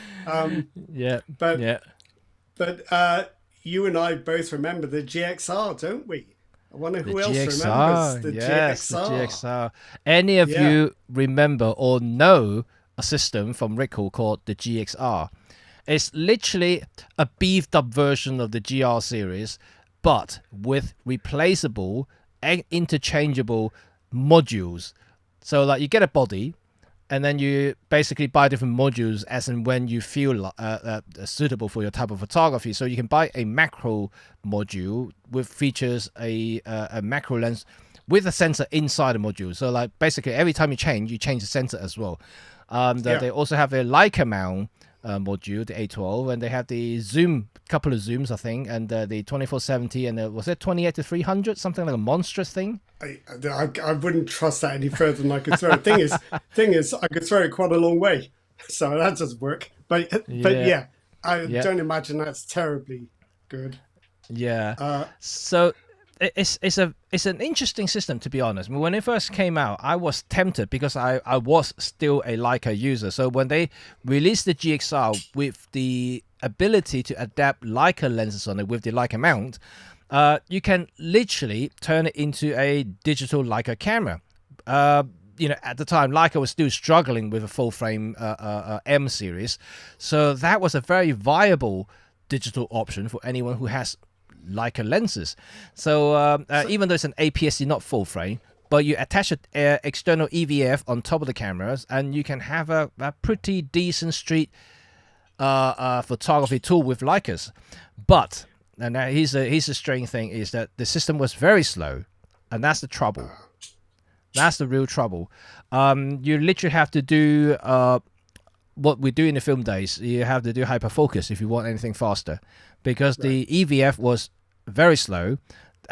But you and I both remember the GXR, don't we? I wonder who else remembers the GXR. The GXR. Any of you remember or know a system from Ricoh called the GXR? It's literally a beefed up version of the GR series, but with replaceable and interchangeable modules. So like you get a body, and then you basically buy different modules as and when you feel suitable for your type of photography. So you can buy a macro module with features a macro lens with a sensor inside the module. So like basically every time you change the sensor as well. They also have a Leica mount module, the A12, and they have the zoom, couple of zooms I think, and the 2470 and was it 28-300, something like a monstrous thing. I wouldn't trust that any further than I could throw it. Thing is, I could throw it quite a long way, so that doesn't work. But I don't imagine that's terribly good. So it's an interesting system, to be honest. When it first came out, I was tempted because I was still a Leica user. So when they released the GXR with the ability to adapt Leica lenses on it with the Leica mount, you can literally turn it into a digital Leica camera. At the time, Leica was still struggling with a full frame M series, so that was a very viable digital option for anyone who has Leica lenses. So even though it's an APS-C, not full frame, but you attach an external EVF on top of the cameras, and you can have a pretty decent street photography tool with Leicas. But and here's the strange thing is that the system was very slow, and that's the trouble. That's the real trouble. You literally have to do what we do in the film days. You have to do hyperfocus if you want anything faster, because the EVF was very slow.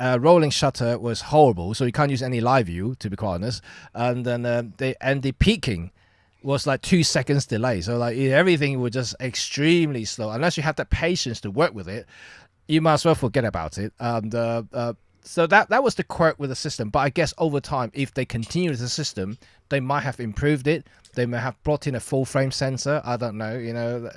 Rolling shutter was horrible, so you can't use any live view, to be quite honest. And then the peaking was like 2 seconds delay. So like everything was just extremely slow. Unless you have the patience to work with it, you might as well forget about it. And so that was the quirk with the system. But I guess over time, if they continue with the system, they might have improved it. They may have brought in a full frame sensor. I don't know.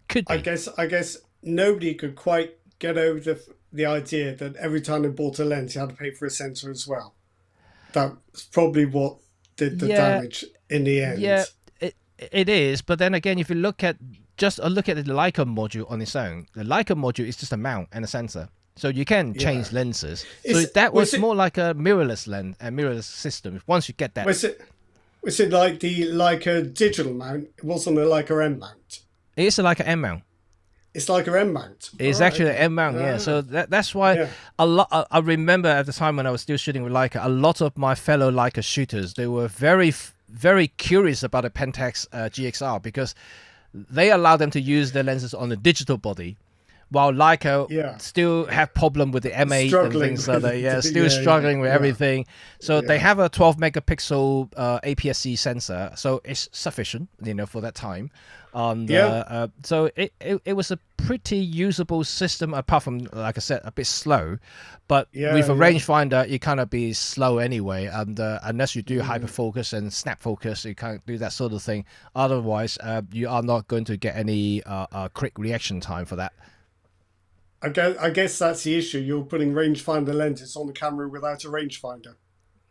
Could be. I guess nobody could quite get over the idea that every time they bought a lens, you had to pay for a sensor as well. That's probably what did the damage in the end. Yeah, it is. But then again, if you look at the Leica module on its own, the Leica module is just a mount and a sensor. So you can change lenses. So that was more like a mirrorless lens, a mirrorless system. Once you get that. Was it like the Leica digital mount? It wasn't a Leica M mount. It is a Leica M mount. It's Leica M mount. It's actually an M mount, yeah. So that's why a lot. I remember at the time when I was still shooting with Leica, a lot of my fellow Leica shooters, they were very, very curious about a Pentax GXR because they allowed them to use their lenses on a digital body, while Leica Yeah. still have problem with the M8 Struggling and things like that. with Yeah, the- still yeah, struggling with yeah. everything. So they have a 12 megapixel APS-C sensor, so it's sufficient, for that time. So it was a pretty usable system, apart from, like I said, a bit slow. But with a rangefinder, you kind of be slow anyway, and unless you do hyperfocus and snap focus, you can't do that sort of thing. Otherwise, you are not going to get any quick reaction time for that. I guess that's the issue. You're putting rangefinder lenses on the camera without a rangefinder.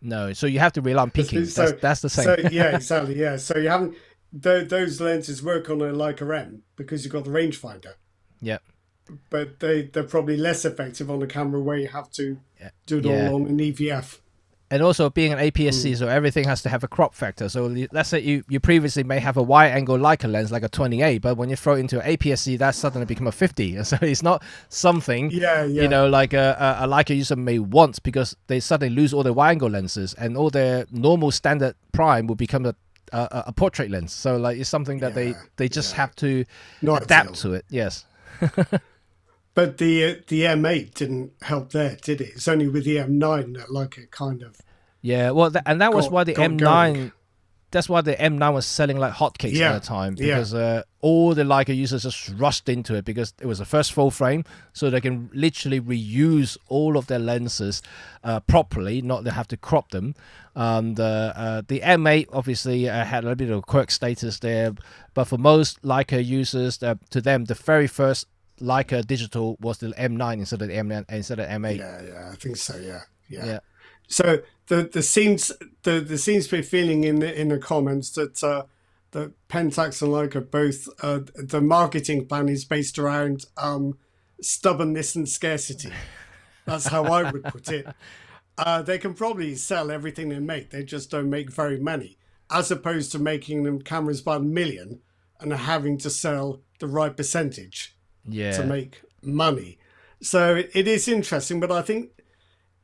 No, so you have to rely on peaking. So, that's the thing. So yeah, exactly. Yeah, so you haven't. Those lenses work on a Leica M because you've got the rangefinder. Yeah. But they're probably less effective on a camera where you have to do it all on an EVF. And also being an APS-C, so everything has to have a crop factor. So let's say you previously may have a wide angle Leica lens like a 28, but when you throw it into an APS-C, that suddenly become a 50. So it's not something, like a Leica user may want, because they suddenly lose all their wide angle lenses and all their normal standard prime will become a portrait lens. So like it's something that they just have to adapt to it. Yes. But the M8 didn't help there, did it? It's only with the M9 that Leica kind of that was why the M9 going. That's why the M9 was selling like hotcakes at the time, because all the Leica users just rushed into it because it was the first full frame, so they can literally reuse all of their lenses properly, not to have to crop them. The M8 obviously had a little bit of quirk status there, but for most Leica users, to them, the very first Leica digital was the M9 instead of the M8. Yeah, I think so. Yeah. So there seems to be a feeling in the comments that that Pentax and Leica both the marketing plan is based around stubbornness and scarcity. That's how I would put it. They can probably sell everything they make. They just don't make very many, as opposed to making them cameras by 1 million and having to sell the right percentage to make money. So it is interesting, but I think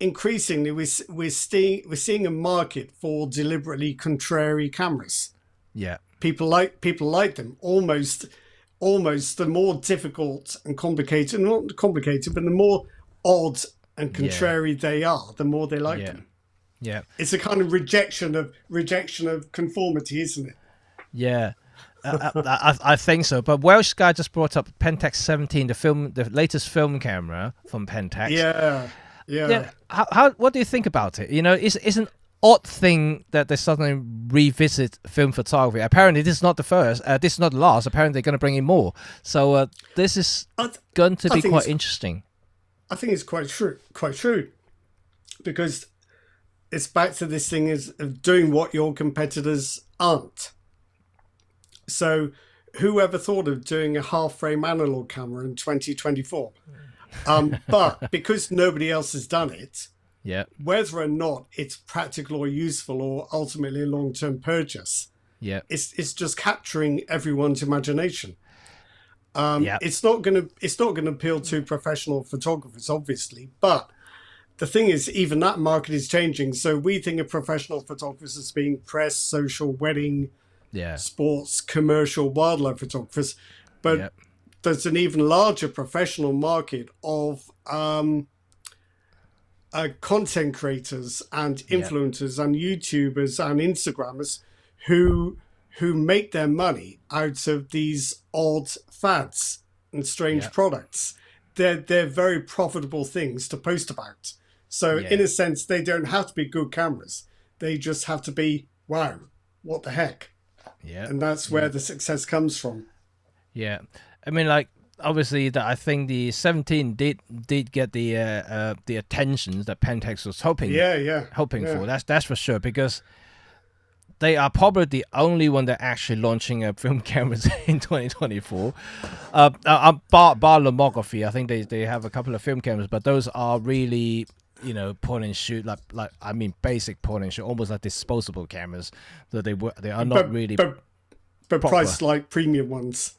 increasingly we're seeing a market for deliberately contrary cameras. Yeah, people like them almost the more difficult and complicated, not complicated, but the more odd and contrary they are, the more they like them. Yeah, it's a kind of rejection of conformity, isn't it? Yeah. I think so, but Welsh guy just brought up Pentax 17, the latest film camera from Pentax. Yeah. How what do you think about it? It's an odd thing that they suddenly revisit film photography. Apparently, this is not the first. This is not the last. Apparently, they're going to bring in more. So this is going to be quite interesting. I think it's quite true, because it's back to this thing of doing what your competitors aren't. So whoever thought of doing a half-frame analog camera in 2024? But because nobody else has done it, whether or not it's practical or useful or ultimately a long-term purchase, it's just capturing everyone's imagination. It's not going to appeal to professional photographers, obviously, but the thing is, even that market is changing. So we think of professional photographers as being press, social, wedding, sports, commercial, wildlife photographers, but there's an even larger professional market of content creators and influencers and YouTubers and Instagrammers who make their money out of these odd fads and strange products. They're very profitable things to post about. So in a sense, they don't have to be good cameras. They just have to be, wow, what the heck? Yeah. And that's where the success comes from. Yeah. I mean, like, obviously, I think the 17 did get the attention that Pentax was hoping for. That's for sure, because they are probably the only one that actually launching film cameras in 2024. Bar lomography, I think they have a couple of film cameras, but those are really, point and shoot, like basic point and shoot, almost like disposable cameras. So they are not really. But priced like premium ones.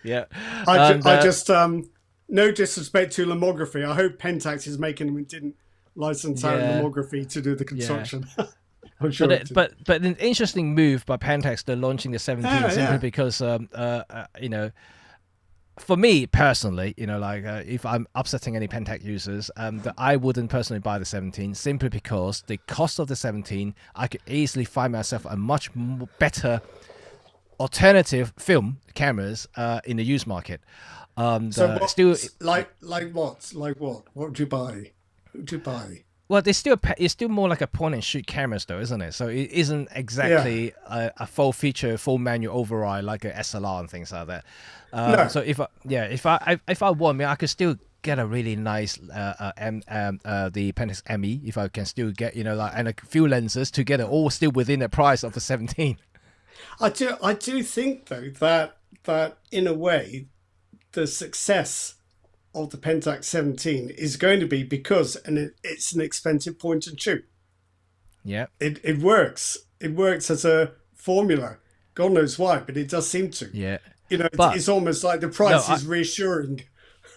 Yeah. I just no disrespect to lomography. I hope Pentax is making them and didn't license out lomography to do the construction. I'm sure but an interesting move by Pentax, they're launching the 17 simply because for me personally, like if I'm upsetting any Pentax users, I wouldn't personally buy the 17 simply because the cost of the 17, I could easily find myself a much better alternative film cameras in the used market. So still, like what? What would you buy? What would you buy? Well, it's still more like a point and shoot cameras, though, isn't it? So it isn't exactly a full feature, full manual override like a SLR and things like that. No. So if I want, I could still get a really nice the Pentax ME if I can still get and a few lenses together, all still within the price of the 17. I do think though that in a way the success of the Pentax 17 is going to be because it's an expensive point and shoot. Yeah, it works. It works as a formula. God knows why, but it does seem to. Yeah, it's almost like the price is reassuring.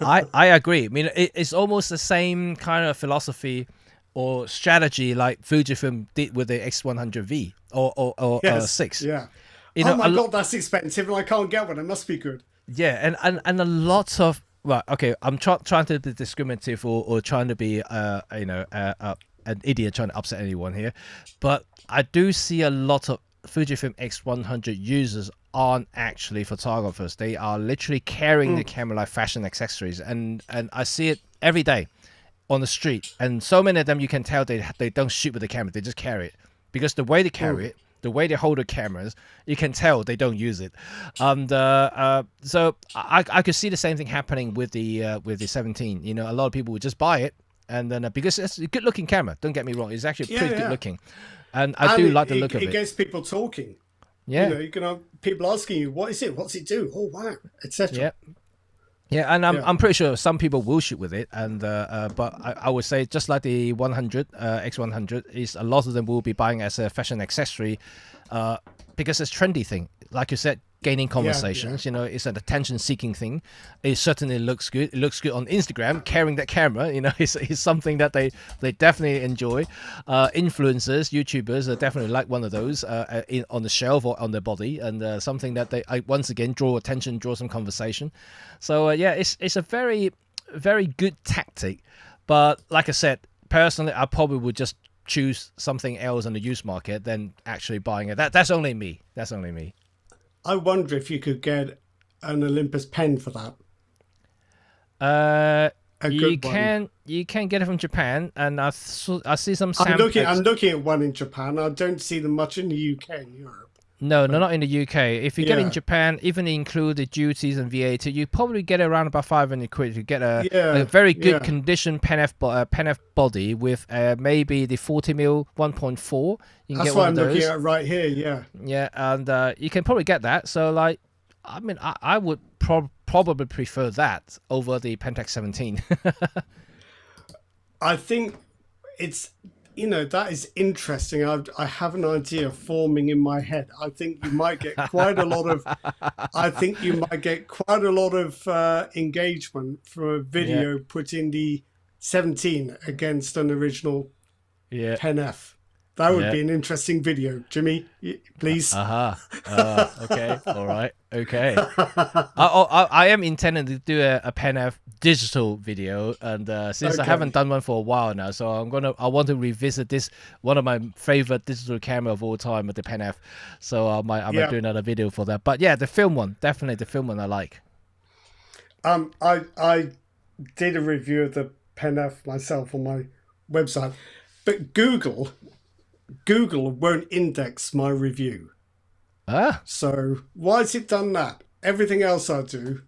I agree. I mean, it's almost the same kind of philosophy or strategy like Fujifilm did with the X100V or 6. Yeah. Oh my God, that's expensive and I can't get one. It must be good. Yeah, and a lot of okay, I'm trying to be discriminative or trying to be an idiot trying to upset anyone here, but I do see a lot of Fujifilm X100 users aren't actually photographers. They are literally carrying the camera like fashion accessories, and I see it every day on the street, and so many of them you can tell they don't shoot with the camera, they just carry it because the way they carry it, the way they hold the cameras, you can tell they don't use it. And so I could see the same thing happening with the 17. A lot of people would just buy it, and then because it's a good looking camera, don't get me wrong, it's actually pretty good looking, and I do like the look of it. It gets people talking. Yeah, you can have people asking you, what is it, what's it do, oh wow, etc. Yeah, and I'm pretty sure some people will shoot with it, and but I would say just like the 100 X100, is a lot of them will be buying as a fashion accessory, because it's a trendy thing. Like you said, gaining conversations. It's an attention-seeking thing. It certainly looks good. It looks good on Instagram. Carrying that camera, is something that they definitely enjoy. Influencers, YouTubers are definitely like one of those on the shelf or on their body, and something that they once again draw attention, draw some conversation. So it's a very, very good tactic. But like I said, personally, I probably would just choose something else on the used market than actually buying it. That's only me. I wonder if you could get an Olympus pen for that. You can get it from Japan, and I see some. I'm looking at one in Japan. I don't see them much in the UK and Europe. No, not in the UK. If you get in Japan, even include the duties and VAT, you probably get around about 500 quid to get a very good condition Pen F body with maybe the 40mm 1.4. You can That's get what one I'm of those. looking at right here. Yeah, and you can probably get that. So like, I mean, I would probably prefer that over the Pentax 17. I think it's. That is interesting. I have an idea forming in my head. I think you might get quite a lot of. Engagement from a video putting the 17 against an original Pen F. That would be an interesting video, Jimmy. Please. Okay. All right. Okay. I am intending to do a Pen F digital video, and since I haven't done one for a while now, so I want to revisit this, one of my favorite digital camera of all time, with the Pen F. So I might do another video for that. But yeah, the film one, definitely the film one I like. I did a review of the Pen F myself on my website, but Google won't index my review. So why has it done that? Everything else I do,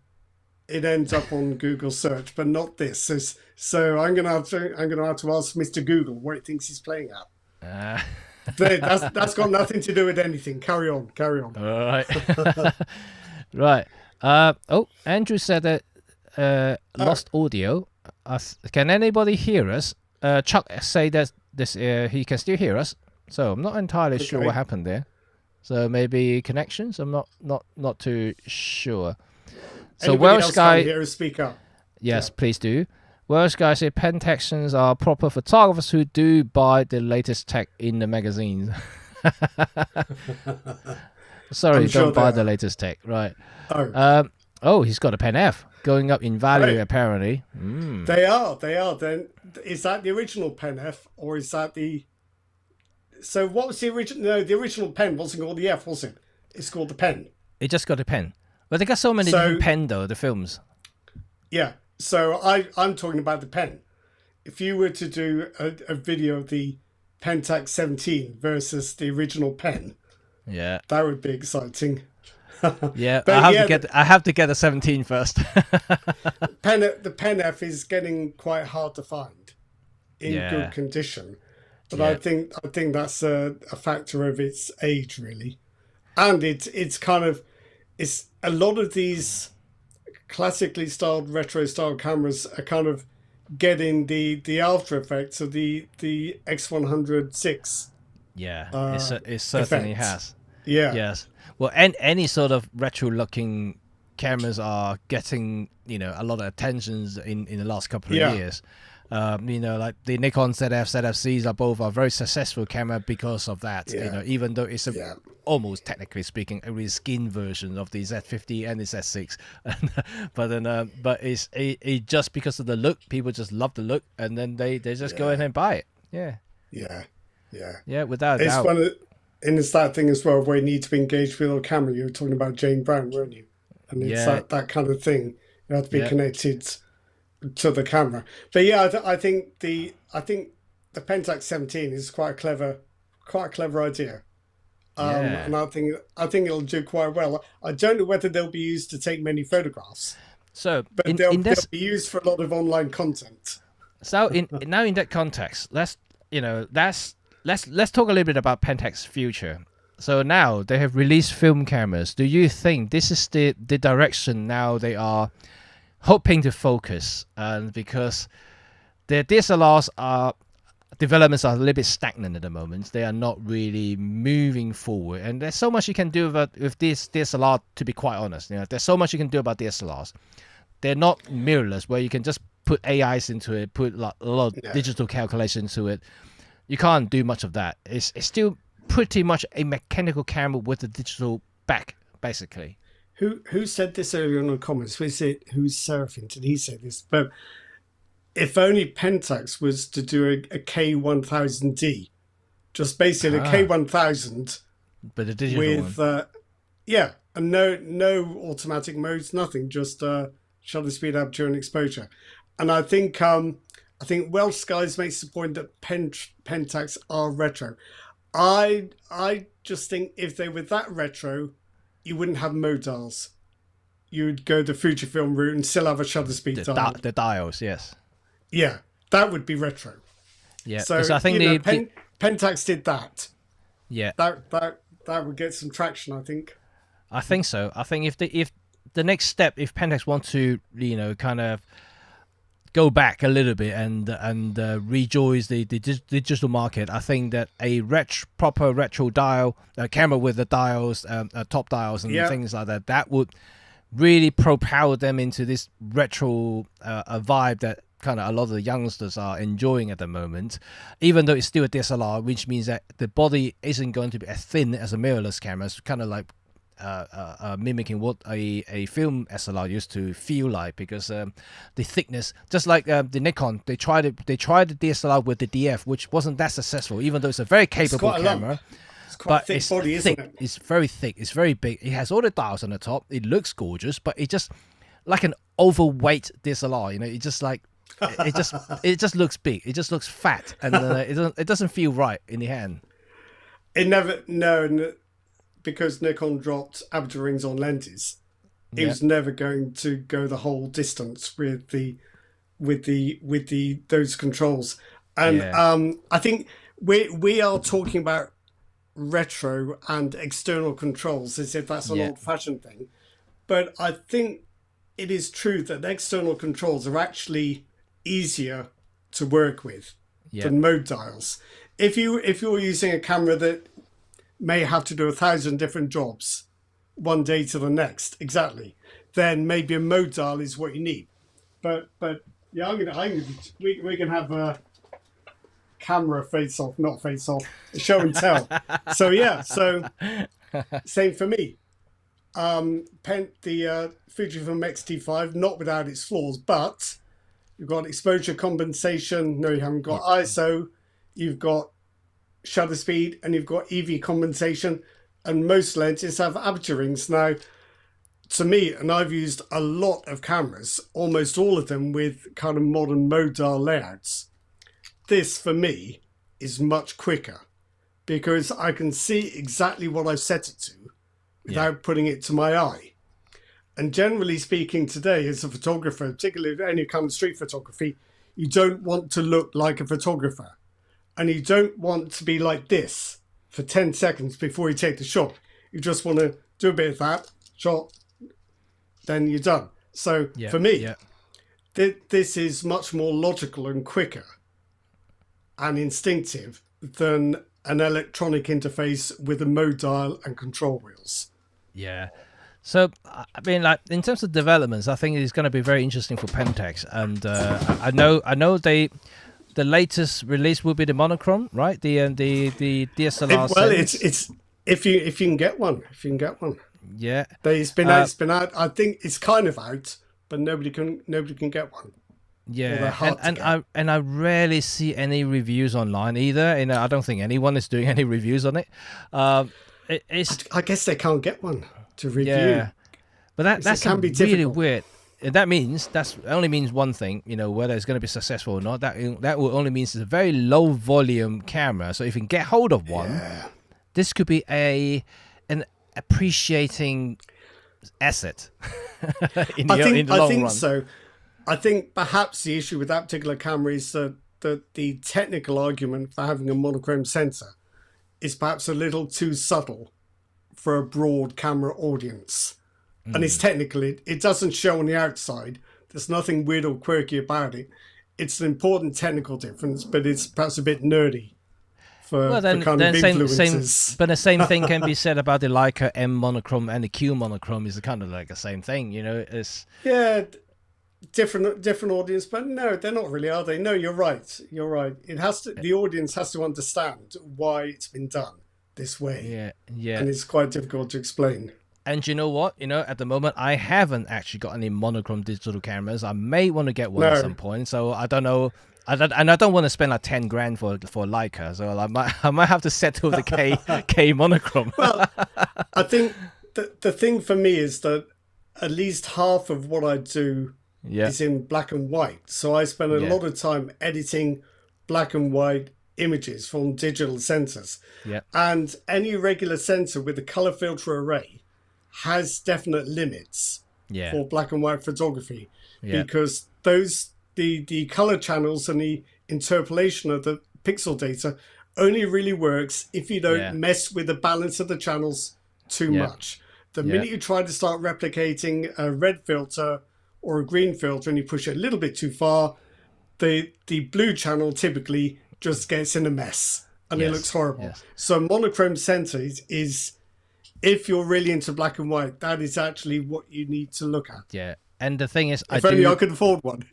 it ends up on Google search, but not this. So I'm gonna have to ask Mr. Google what he thinks he's playing at. That's got nothing to do with anything. Carry on. All right. Right. Andrew said that lost audio. Can anybody hear us? Chuck say that he can still hear us. So I'm not entirely sure what happened there. So maybe connections. I'm not too sure. So Welsh guy, here, speak up. Yes, please do. Welsh guy said Pentaxians are proper photographers who do buy the latest tech in the magazines. Sorry, don't buy the latest tech. Right. Oh, he's got a Pen F going up in value, Right. apparently. They are. Then is that the original Pen F, or is that the? So what was the original? No, the original pen wasn't called the F, was it? It's called the Pen. It just got a pen. But they got so many different pen though. The films. Yeah. So I'm talking about the Pen. If you were to do a video of the Pentax 17 versus the original Pen, Yeah. that would be exciting. Yeah, But I have to get a 17 first. The Pen F is getting quite hard to find in Yeah. good condition, but Yeah. I think that's a factor of its age, really, and it's kind of it's a lot of these classically styled retro style cameras are kind of getting the after effects of the X106. Yeah, it certainly effects. has. Yeah. Yes. Well, any sort of retro-looking cameras are getting, a lot of attentions in the last couple of Yeah. years. Like the Nikon ZF, ZFCs are very successful camera because of that. Yeah. Even though it's Yeah. almost technically speaking a reskin version of the Z50 and the Z6, but it's just because of the look, people just love the look, and then they just go ahead and buy it. Yeah. Yeah. Yeah. Yeah, without a It's doubt. and it's that thing as well where you need to be engaged with your camera. You were talking about Jane Brown, weren't you? And it's Yeah. that kind of thing. You have to be Yeah. connected to the camera. But yeah, I think the Pentax 17 is quite a clever idea. Yeah. And I think it'll do quite well. I don't know whether they'll be used to take many photographs, So but in they'll this, be used for a lot of online content. so in that context, let's talk a little bit about Pentax's future. So now they have released film cameras. Do you think this is the direction now they are hoping to focus? And because their DSLRs developments are a little bit stagnant at the moment. They are not really moving forward, and there's so much you can do with this DSLR. To be quite honest, there's so much you can do about DSLRs. They're not mirrorless, where you can just put AIs into it, put like a lot of digital calculations to it. You can't do much of that. It's still pretty much a mechanical camera with a digital back, basically. Who said this earlier in the comments? Who's Seraphin? Did he say this? But if only Pentax was to do a K1000D, just basically a K1000, but the digital with one. And no automatic modes, nothing, just shutter speed, aperture, and exposure. And I think Welsh Skies makes the point that Pentax are retro. I just think if they were that retro, you wouldn't have mode dials. You would go the Fujifilm route and still have a shutter speed dial. The dials, yes. Yeah, that would be retro. Yeah, So I think Pentax did that. Yeah, That would get some traction, I think. I think so. I think if the next step, if Pentax want to, kind of go back a little bit and rejoin the digital market, I think that a proper retro dial camera with the dials, top dials and things like that would really propel them into this retro vibe that kind of a lot of the youngsters are enjoying at the moment, even though it's still a DSLR, which means that the body isn't going to be as thin as a mirrorless camera. It's kind of like mimicking what a film SLR used to feel like, because the thickness, just like the Nikon, they tried the DSLR with the DF, which wasn't that successful, even though it's a very capable camera. It's quite a thick body, isn't it? It's very thick. It's very big. It has all the dials on the top. It looks gorgeous, but it just like an overweight DSLR. It just like it just looks big. It just looks fat, and it doesn't feel right in the hand. Because Nikon dropped aperture rings on lenses, it was never going to go the whole distance with those controls. And I think we are talking about retro and external controls as if that's an old-fashioned thing, but I think it is true that external controls are actually easier to work with than mode dials. If you're using a camera that may have to do 1,000 different jobs one day to the next, exactly, then maybe a mode dial is what you need. But yeah, we can have a camera face-off, not face-off, show and tell. So same for me. the Fujifilm X-T5, not without its flaws, but you've got exposure compensation. No, you haven't got ISO. You've got shutter speed, and you've got EV compensation. And most lenses have aperture rings. Now, to me, and I've used a lot of cameras, almost all of them with kind of modern mode dial layouts. This, for me, is much quicker because I can see exactly what I've set it to without putting it to my eye. And generally speaking today, as a photographer, particularly if you come to street photography, you don't want to look like a photographer. And you don't want to be like this for 10 seconds before you take the shot. You just want to do a bit of that, shot, then you're done. So for me, this is much more logical and quicker and instinctive than an electronic interface with a mode dial and control wheels. Yeah. So, I mean, like in terms of developments, I think it's going to be very interesting for Pentax. And I know the latest release will be the Monochrome, right? The DSLR. Well, it's if you can get one, Yeah, it's been out. I think it's kind of out, but nobody can get one. Yeah, and I rarely see any reviews online either. You know, I don't think anyone is doing any reviews on it. I guess they can't get one to review. Yeah, but that's can be really difficult. weird. That only means one thing, you know, whether it's going to be successful or not. That will only means it's a very low volume camera. So if you can get hold of one, this could be an appreciating asset in the long run. So. I think perhaps the issue with that particular camera is that the technical argument for having a monochrome sensor is perhaps a little too subtle for a broad camera audience. And it's technical. It doesn't show on the outside. There's nothing weird or quirky about it. It's an important technical difference, but it's perhaps a bit nerdy for kind of influencers. But the same thing can be said about the Leica M monochrome, and the Q monochrome is kind of like the same thing. You know, it's different audience, but no, they're not really, are they? No, you're right. The audience has to understand why it's been done this way. Yeah. And it's quite difficult to explain. And you know what? You know, at the moment, I haven't actually got any monochrome digital cameras. I may want to get one at some point. So I don't know. And I don't want to spend like 10 grand for Leica. So I might have to settle the K monochrome. Well, I think the thing for me is that at least half of what I do is in black and white. So I spend a lot of time editing black and white images from digital sensors. Yeah. And any regular sensor with a color filter array has definite limits for black and white photography because the color channels and the interpolation of the pixel data only really works if you don't mess with the balance of the channels too much. The minute you try to start replicating a red filter or a green filter and you push it a little bit too far, the blue channel typically just gets in a mess and it looks horrible. So monochrome sensor is, if you're really into black and white, that is actually what you need to look at. Yeah. And the thing is, I could afford one.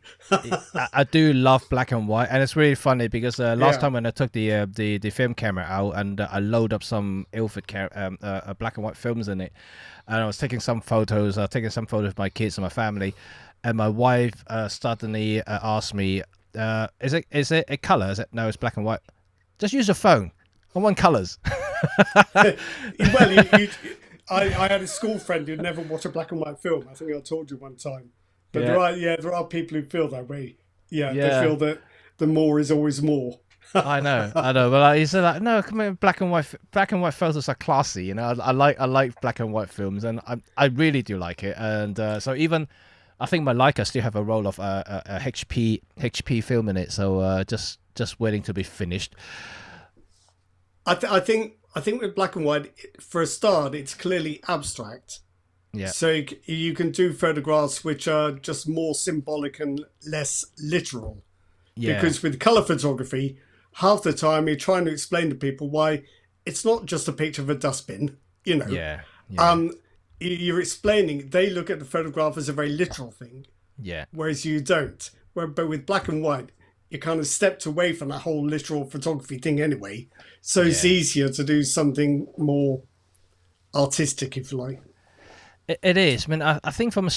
I do love black and white, and it's really funny because last time when I took the film camera out and I load up some Ilford black and white films in it, and I was taking some photos. Of my kids and my family, and my wife suddenly asked me, "Is it a color?" I said, "No, it's black and white. Just use your phone. I want colors." Well, I had a school friend who'd never watched a black and white film. I think I told you one time. But there are people who feel that way. They feel that the more is always more. I know. But he said, like, no, come on, black and white photos are classy. You know, I like black and white films, and I really do like it. And so even I think my Leica still have a roll of a HP film in it. So just waiting to be finished. I think with black and white, for a start, it's clearly abstract. Yeah. So you can do photographs which are just more symbolic and less literal. Yeah. Because with color photography, half the time you're trying to explain to people why it's not just a picture of a dustbin, you know. Yeah. You're explaining, they look at the photograph as a very literal thing. Yeah. Whereas you don't. But with black and white, you kind of stepped away from that whole literal photography thing anyway. So it's easier to do something more artistic, if you like. It is. I mean, I think from a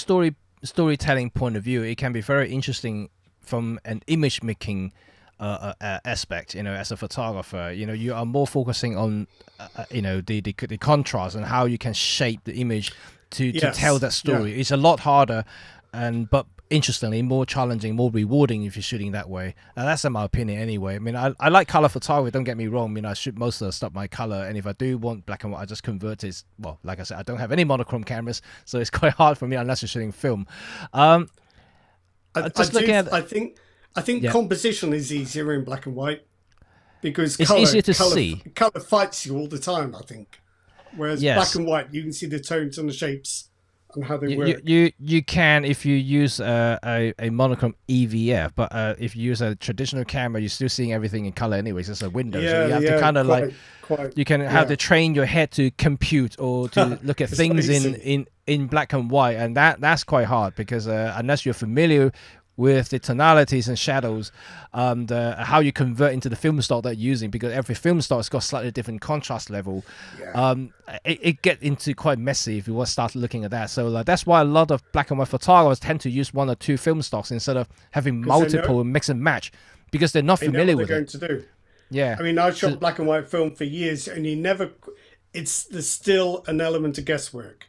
storytelling point of view, it can be very interesting from an image making aspect. As a photographer, you are more focusing on the contrast and how you can shape the image to tell that story. It's a lot harder, but interestingly more challenging, more rewarding if you're shooting that way. That's in my opinion anyway. I mean, I like color photography, don't get me wrong. I mean, I shoot most of the stuff by color, and if I do want black and white, I just convert it. Well, like I said, I don't have any monochrome cameras, so it's quite hard for me unless you're shooting film. I think composition is easier in black and white because it's easier to see. Color fights you all the time, I think. Whereas black and white, you can see the tones and the shapes and how they work. You can if you use a monochrome EVF, but if you use a traditional camera, you're still seeing everything in color anyways. It's a window, so you have to kind of you can have to train your head to compute or to look at things in black and white, and that's quite hard because unless you're familiar with the tonalities and shadows and how you convert into the film stock that you're using, because every film stock has got slightly different contrast level. It get into quite messy if you want to start looking at that. So that's why a lot of black and white photographers tend to use one or two film stocks instead of having multiple and mix and match, because they're not familiar with it. To do. I mean, I shot black and white film for years, and there's still an element of guesswork.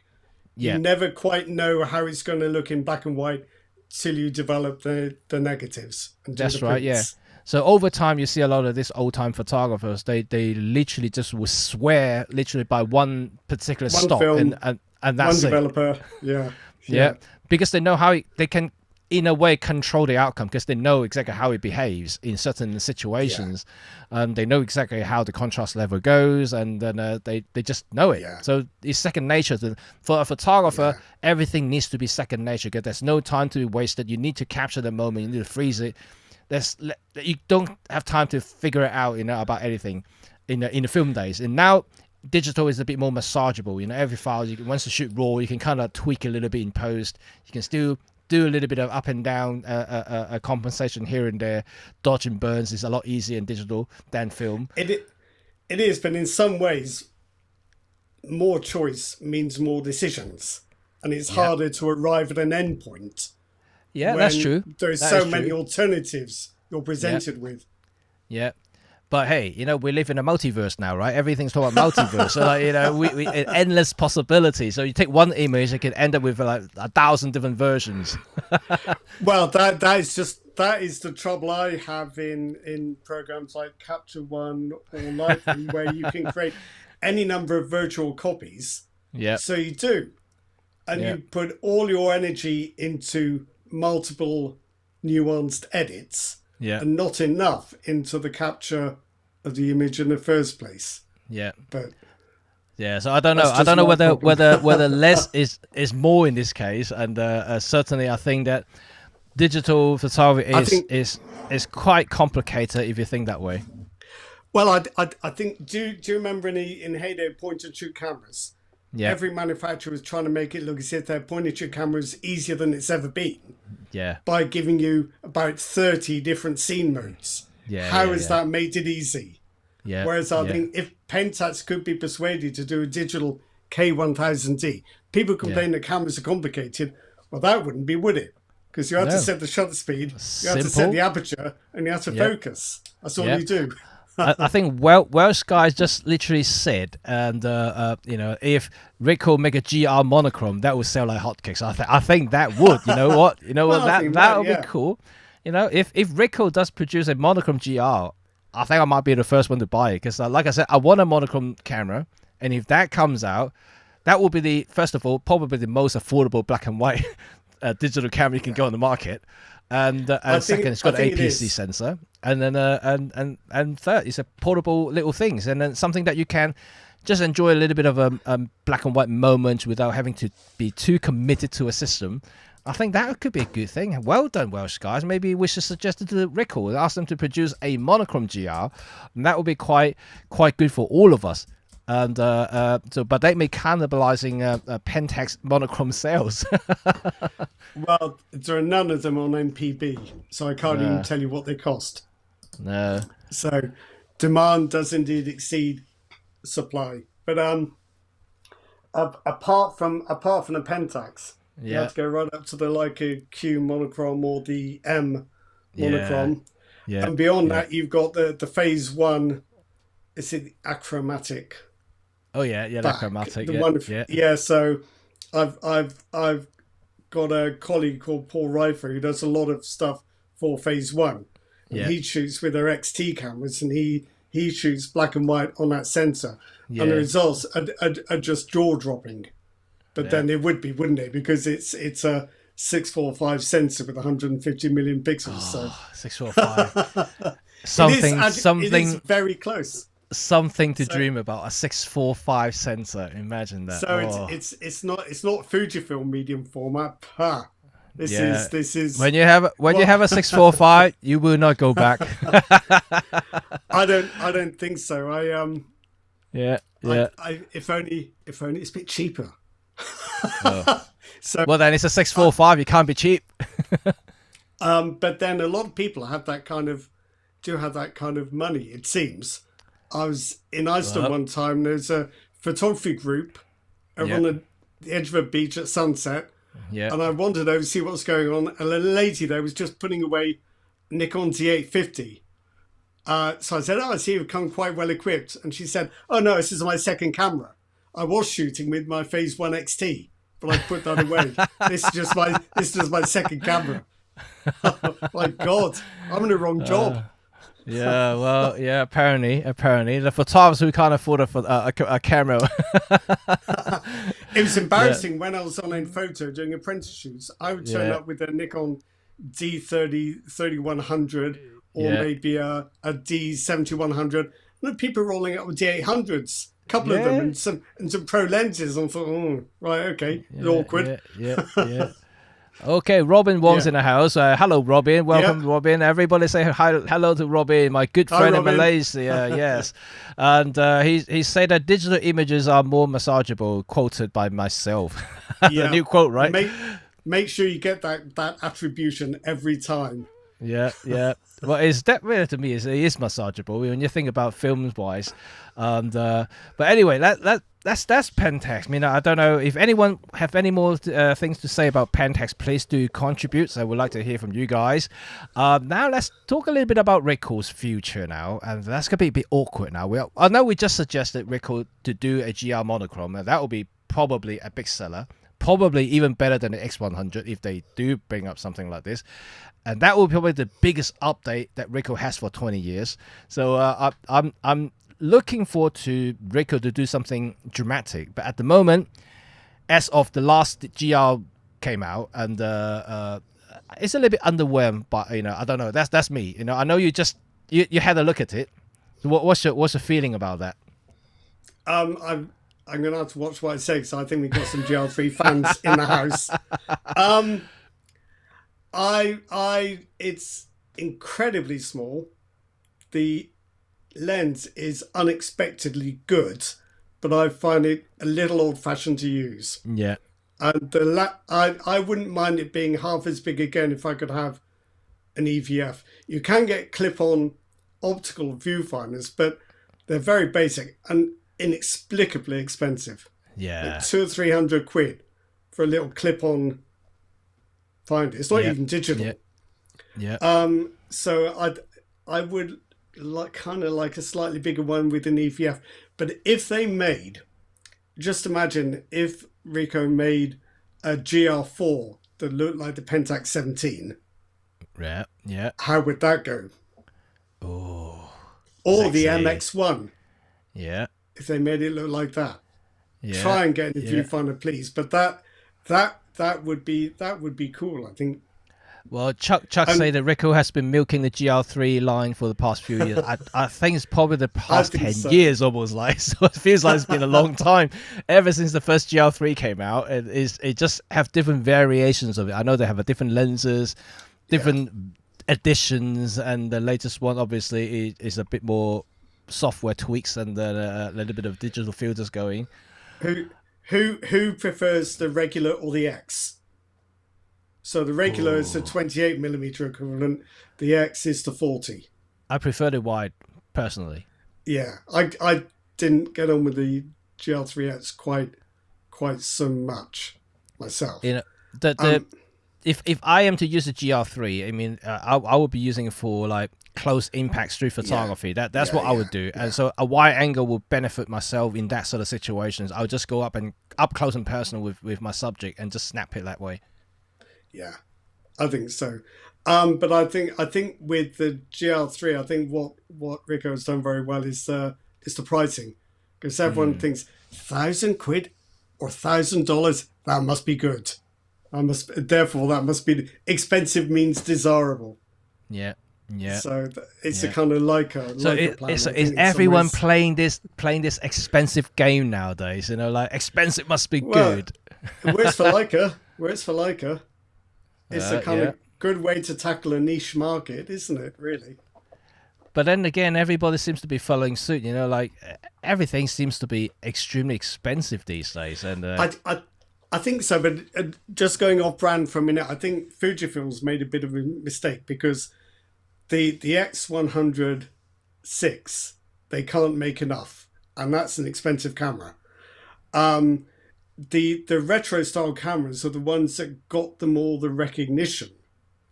You never quite know how it's going to look in black and white till you develop the negatives. That's right, yeah. So over time, you see a lot of these old-time photographers. They literally just will swear literally by one particular stock, film, and that's one developer. Yeah, because they know how they can, in a way, control the outcome, because they know exactly how it behaves in certain situations, and they know exactly how the contrast level goes, and then they just know it. So it's second nature. For a photographer, everything needs to be second nature, because there's no time to be wasted. You need to capture the moment. You need to freeze it. You don't have time to figure it out, about anything in the film days. And now digital is a bit more massageable. Every file, once you shoot raw, you can kind of tweak a little bit in post. You can still do a little bit of up and down a compensation here and there. Dodge and burns is a lot easier in digital than film. It is, but in some ways, more choice means more decisions, and it's harder to arrive at an end point. Yeah, that's true. There's so many alternatives you're presented with. Yeah. But hey, we live in a multiverse now, right? Everything's talking about multiverse. So we endless possibilities. So you take one image, it can end up with 1,000 different versions. Well, that is the trouble I have in programs like Capture One or Lightroom, where you can create any number of virtual copies. Yeah. So you do, and you put all your energy into multiple nuanced edits. Yeah. And not enough into the capture of the image in the first place. Yeah. But so I don't know. I don't know whether less is more in this case, and certainly I think that digital photography is quite complicated if you think that way. Well, I think do you remember in heyday point and shoot cameras? Yeah. Every manufacturer was trying to make it look as if their point and shoot camera is easier than it's ever been. Yeah. By giving you about 30 different scene modes. Yeah. How has that made it easy? Yeah. Whereas I think if Pentax could be persuaded to do a digital K1000D, people complain that cameras are complicated. Well, that wouldn't be, would it? Because you have to set the shutter speed, you have to set the aperture, and you have to focus. That's all you do. I think Welsh guys just literally said, and if Ricoh make a GR monochrome, that would sell like hotcakes. I think that would. You know what? That would be cool. If Ricoh does produce a monochrome GR, I think I might be the first one to buy it, because like I said, I want a monochrome camera, and if that comes out, that will be first of all probably the most affordable black and white digital camera you can get on the market. And second, it's got an APC sensor, and then and third, it's a portable little things, and then something that you can just enjoy a little bit of a black and white moment without having to be too committed to a system. I think that could be a good thing. Well done, Welsh guys. Maybe we should suggest it to Ricoh and ask them to produce a monochrome GR, and that would be quite good for all of us. And but they may cannibalizing Pentax monochrome sales. Well, there are none of them on MPB, so I can't even tell you what they cost. No. So demand does indeed exceed supply. But apart from the Pentax, you Yeah. have to go right up to the Leica Q monochrome or the M monochrome. Yeah. And beyond that, you've got the phase one. Is it achromatic? Oh yeah, Back. chromatic. The Yeah, one, yeah. yeah. So I've got a colleague called Paul Reifer who does a lot of stuff for phase one. And he shoots with their XT cameras, and he shoots black and white on that sensor, and the results are just jaw dropping. But then it would be, wouldn't it? Because it's a 645 sensor with 150 million pixels. So 645. Something it is very close. Something to dream about. A 645 sensor. Imagine that. So it's not Fujifilm medium format. This is when you have a 645, you will not go back. I don't think so. I if only it's a bit cheaper. So well, then it's a 645. You can't be cheap. But then a lot of people have that kind of money. It seems. I was in Iceland one time. There's a photography group over on the edge of a beach at sunset. Yeah. And I wandered over to see what was going on. And a lady there was just putting away Nikon D850. So I said, I see you've come quite well equipped. And she said, oh no, this is my second camera. I was shooting with my Phase 1 XT, but I put that away. This is just my second camera. My God, I'm in the wrong job. Yeah, well, yeah. Apparently, the photographers who can't afford a camera. It was embarrassing when I was on in photo doing apprentice shoots. I would turn up with a Nikon D3100 or maybe a D7100, and people rolling up with D800s. A couple of them and some pro lenses. And I thought, right, okay, it's awkward. Yeah. Okay, Robin Wong's in the house. Hello, Robin. Welcome, Robin. Everybody say hello to Robin, my good friend in Malaysia. Yes, and he said that digital images are more massageable. Quoted by myself. The new quote, right? Make sure you get that attribution every time. Yeah. Well, it's that really to me it is massageable when you think about films wise, and but anyway, that's Pentax. I mean, I don't know if anyone have any more things to say about Pentax. Please do contribute. So we'd like to hear from you guys. Now let's talk a little bit about Ricoh's future now, and that's gonna be a bit awkward now. I know we just suggested Ricoh to do a GR monochrome, and that will be probably a big seller. Probably even better than the X100 if they do bring up something like this. And that will be probably the biggest update that Ricoh has for 20 years. So I'm looking forward to Ricoh to do something dramatic. But at the moment, as of the last GR came out, and it's a little bit underwhelmed. But I don't know. That's me. I know you just you had a look at it. So what's your feeling about that? I'm going to have to watch what I say, because I think we've got some GR3 fans in the house. It's incredibly small. The lens is unexpectedly good, but I find it a little old-fashioned to use. Yeah. And I wouldn't mind it being half as big again if I could have an EVF. You can get clip-on optical viewfinders, but they're very basic and inexplicably expensive. Yeah. Like 200 or 300 quid for a little clip-on finder. It's not even digital. Yeah. So I would kind of like a slightly bigger one with an EVF. But if they made, just imagine if Ricoh made a GR4 that looked like the Pentax 17. Yeah. How would that go? Oh. Or sexy. the MX1. Yeah. If they made it look like that. Yeah. Try and get in the viewfinder, please. But that would be cool, I think. Well, Chuck say that Ricoh has been milking the GR3 line for the past few years. I think it's probably the past 10 years almost like. So it feels like it's been a long time. Ever since the first GR3 came out, it just have different variations of it. I know they have different lenses, different editions, and the latest one obviously is a bit more software tweaks and then a little bit of digital filters going. Who prefers the regular or the X? So the regular is the 28mm equivalent. The X is the 40. I prefer the wide, personally. Yeah, I didn't get on with the GL3X quite quite so much myself. You know, if I am to use a GR3, I mean, I would be using it for like close impact street photography. That's what I would do. And so a wide angle will benefit myself in that sort of situations. I'll just go up close and personal with my subject and just snap it that way. Yeah, I think so. But I think with the GR3, I think what Ricoh has done very well is the pricing, because everyone thinks £1,000 or $1,000, that must be good. Therefore, that must be expensive means desirable. Yeah. Yeah. So it's a kind of Leica. So is everyone playing this expensive game nowadays? You know, like expensive must be good. It works for Leica. It's a kind of good way to tackle a niche market, isn't it? Really. But then again, everybody seems to be following suit. You know, like everything seems to be extremely expensive these days. And I think so. But just going off brand for a minute, I think Fujifilm's made a bit of a mistake, because the X100 6 they can't make enough, and that's an expensive camera. The retro style cameras are the ones that got them all the recognition.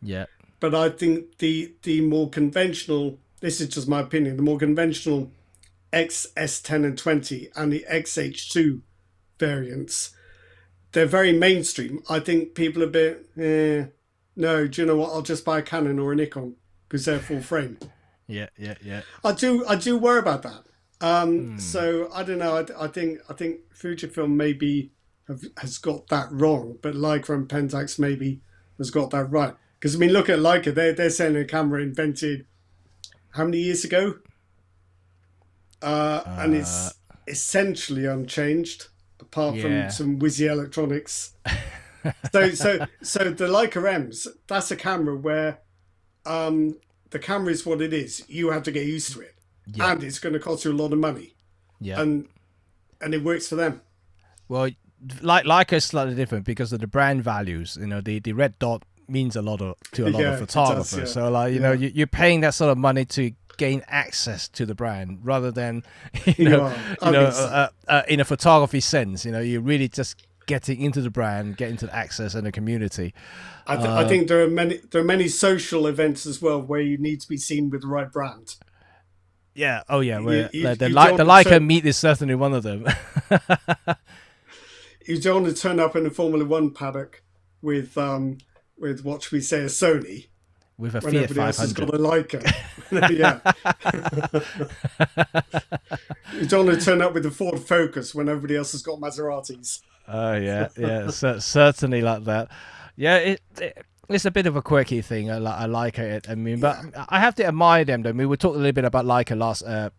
Yeah. But I think the more conventional, this is just my opinion, the more conventional XS10 and 20 and the XH2 variants, they're very mainstream. I think people are a bit, no, do you know what? I'll just buy a Canon or a Nikon because they're full frame. Yeah. I do worry about that. So I don't know. I think Fujifilm maybe has got that wrong, but Leica and Pentax maybe has got that right. Because I mean, look at Leica. They're saying a camera invented how many years ago, and it's essentially unchanged apart from some whizzy electronics. so the Leica M's, that's a camera where the camera is what it is. You have to get used to it, and it's going to cost you a lot of money. Yeah, and it works for them. Well, Leica is slightly different because of the brand values. You know, the red dot means a lot to a lot of photographers. Does, so like, you know, you're paying that sort of money to gain access to the brand rather than, in a photography sense, you know, you're really just getting into the brand, getting to the access and the community. I think there are many social events as well where you need to be seen with the right brand. Yeah. Oh yeah. The Leica meet is certainly one of them. You don't want to turn up in a Formula One paddock with what should we say, a Sony, with a Fiat 500. Else has got a Leica. You don't want to turn up with a Ford Focus when everybody else has got Maseratis. Oh yeah, certainly like that. Yeah, it's a bit of a quirky thing. I like it. I mean, but I have to admire them though. I mean, we talked a little bit about Leica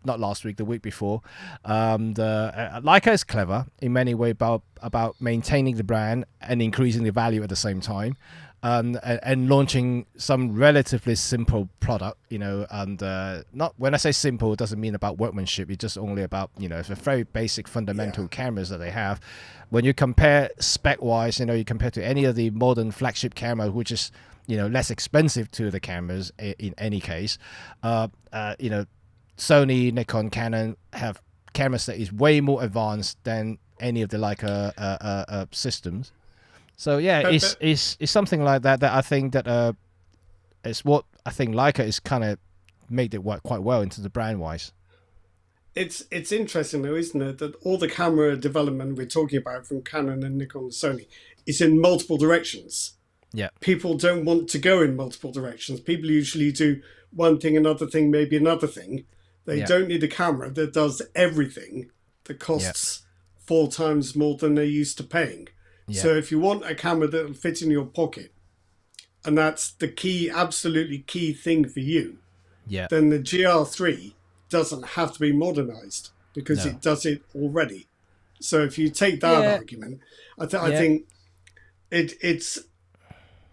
not last week, the week before. Leica is clever in many ways about maintaining the brand and increasing the value at the same time. And launching some relatively simple product, you know, and not, when I say simple, it doesn't mean about workmanship. It's just only about, you know, it's a very basic fundamental cameras that they have. When you compare spec-wise, you know, you compare to any of the modern flagship camera, which is, you know, less expensive to the cameras in any case, you know, Sony, Nikon, Canon have cameras that is way more advanced than any of the Leica systems. So yeah, it's something like that I think that it's what I think Leica is kind of made it work quite well into the brand wise. It's interesting though, isn't it, that all the camera development we're talking about from Canon and Nikon and Sony is in multiple directions. Yeah, people don't want to go in multiple directions. People usually do one thing, another thing, maybe another thing. They don't need a camera that does everything that costs 4 times more than they're used to paying. Yeah. So if you want a camera that will fit in your pocket, and that's the key, absolutely key thing for you, then the GR3 doesn't have to be modernized because it does it already. So if you take that argument, I think it's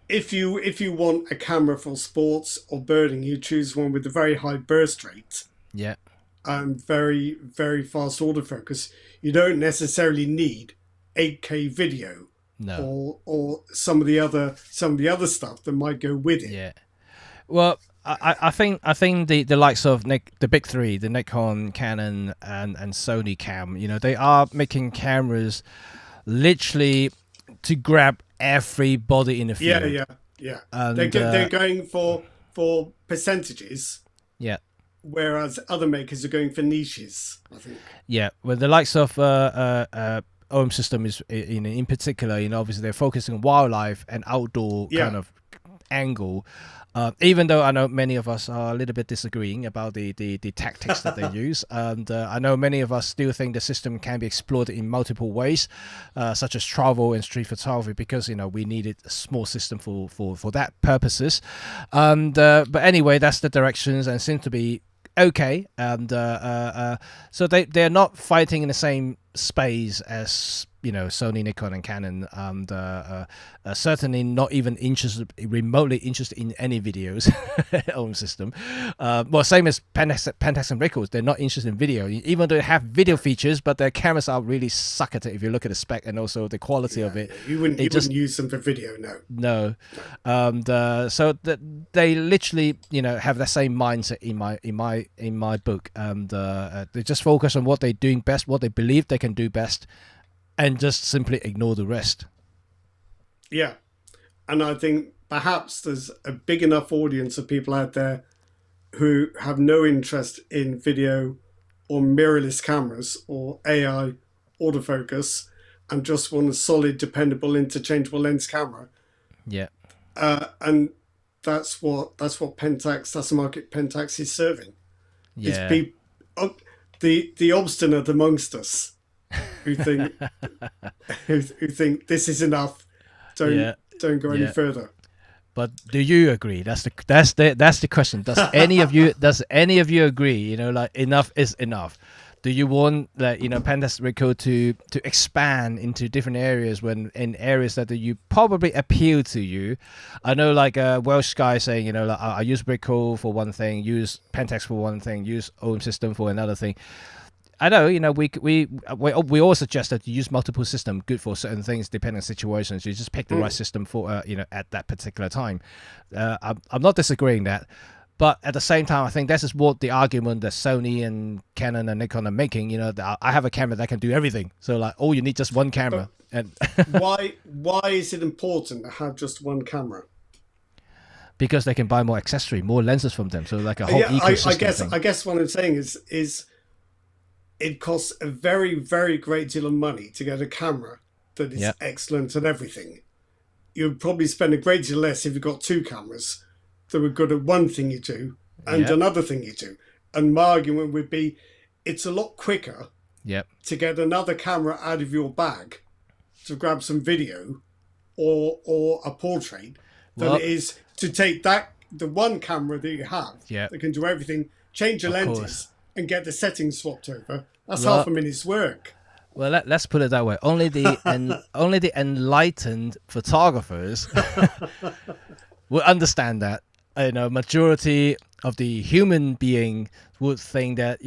if you want a camera for sports or birding, you choose one with a very high burst rate. Yeah. And very, very fast autofocus. You don't necessarily need 8K video, or some of the other stuff that might go with it. Yeah, well, I think the likes of the big three, the Nikon, Canon, and Sony Cam, you know, they are making cameras literally to grab everybody in the field. Yeah. And, they're going for percentages. Yeah. Whereas other makers are going for niches, I think. Yeah, well, the likes of OM System is in particular, obviously they're focusing on wildlife and outdoor kind of angle. Even though I know many of us are a little bit disagreeing about the tactics that they use, and I know many of us still think the system can be exploited in multiple ways, such as travel and street photography, because we needed a small system for that purposes. And but anyway, that's the directions, and seems to be okay. And so they're not fighting in the same space as Sony, Nikon, and Canon, and certainly not even remotely interested in any videos on system. Well, same as Pentax and Ricoh, they're not interested in video, even though they have video features, but their cameras are really suck at it if you look at the spec and also the quality of it. You wouldn't use them for video, no. So they literally, have the same mindset in my book, and they just focus on what they're doing best, what they believe they can do best, and just simply ignore the rest. Yeah. And I think perhaps there's a big enough audience of people out there who have no interest in video or mirrorless cameras or AI autofocus and just want a solid, dependable, interchangeable lens camera. Yeah. And that's what Pentax, that's the market Pentax is serving. Yeah. It's the obstinate amongst us who think who think this is enough. Don't go any further. But do you agree? That's the question. Does any of you agree? Like enough is enough. Do you want Pentax Ricoh to expand into different areas in areas that you probably appeal to you? I know, like a Welsh guy saying, like, I use Ricoh for one thing, use Pentax for one thing, use OM System for another thing. I know, we all suggest that you use multiple systems, good for certain things, depending on situations. You just pick the right system for, at that particular time. I'm not disagreeing that, but at the same time, I think this is what the argument that Sony and Canon and Nikon are making. I have a camera that can do everything, so like, you need just one camera. And why is it important to have just one camera? Because they can buy more accessory, more lenses from them. So like a whole ecosystem. I guess what I'm saying is. It costs a very, very great deal of money to get a camera that is excellent at everything. You'd probably spend a great deal less if you've got two cameras that were good at one thing you do and another thing you do. And my argument would be it's a lot quicker to get another camera out of your bag to grab some video or a portrait than it is to take the one camera that you have that can do everything, change your lenses, and get the settings swapped over. That's half a minute's work. Well, let's put it that way. Only the enlightened photographers will understand that. Majority of the human being would think that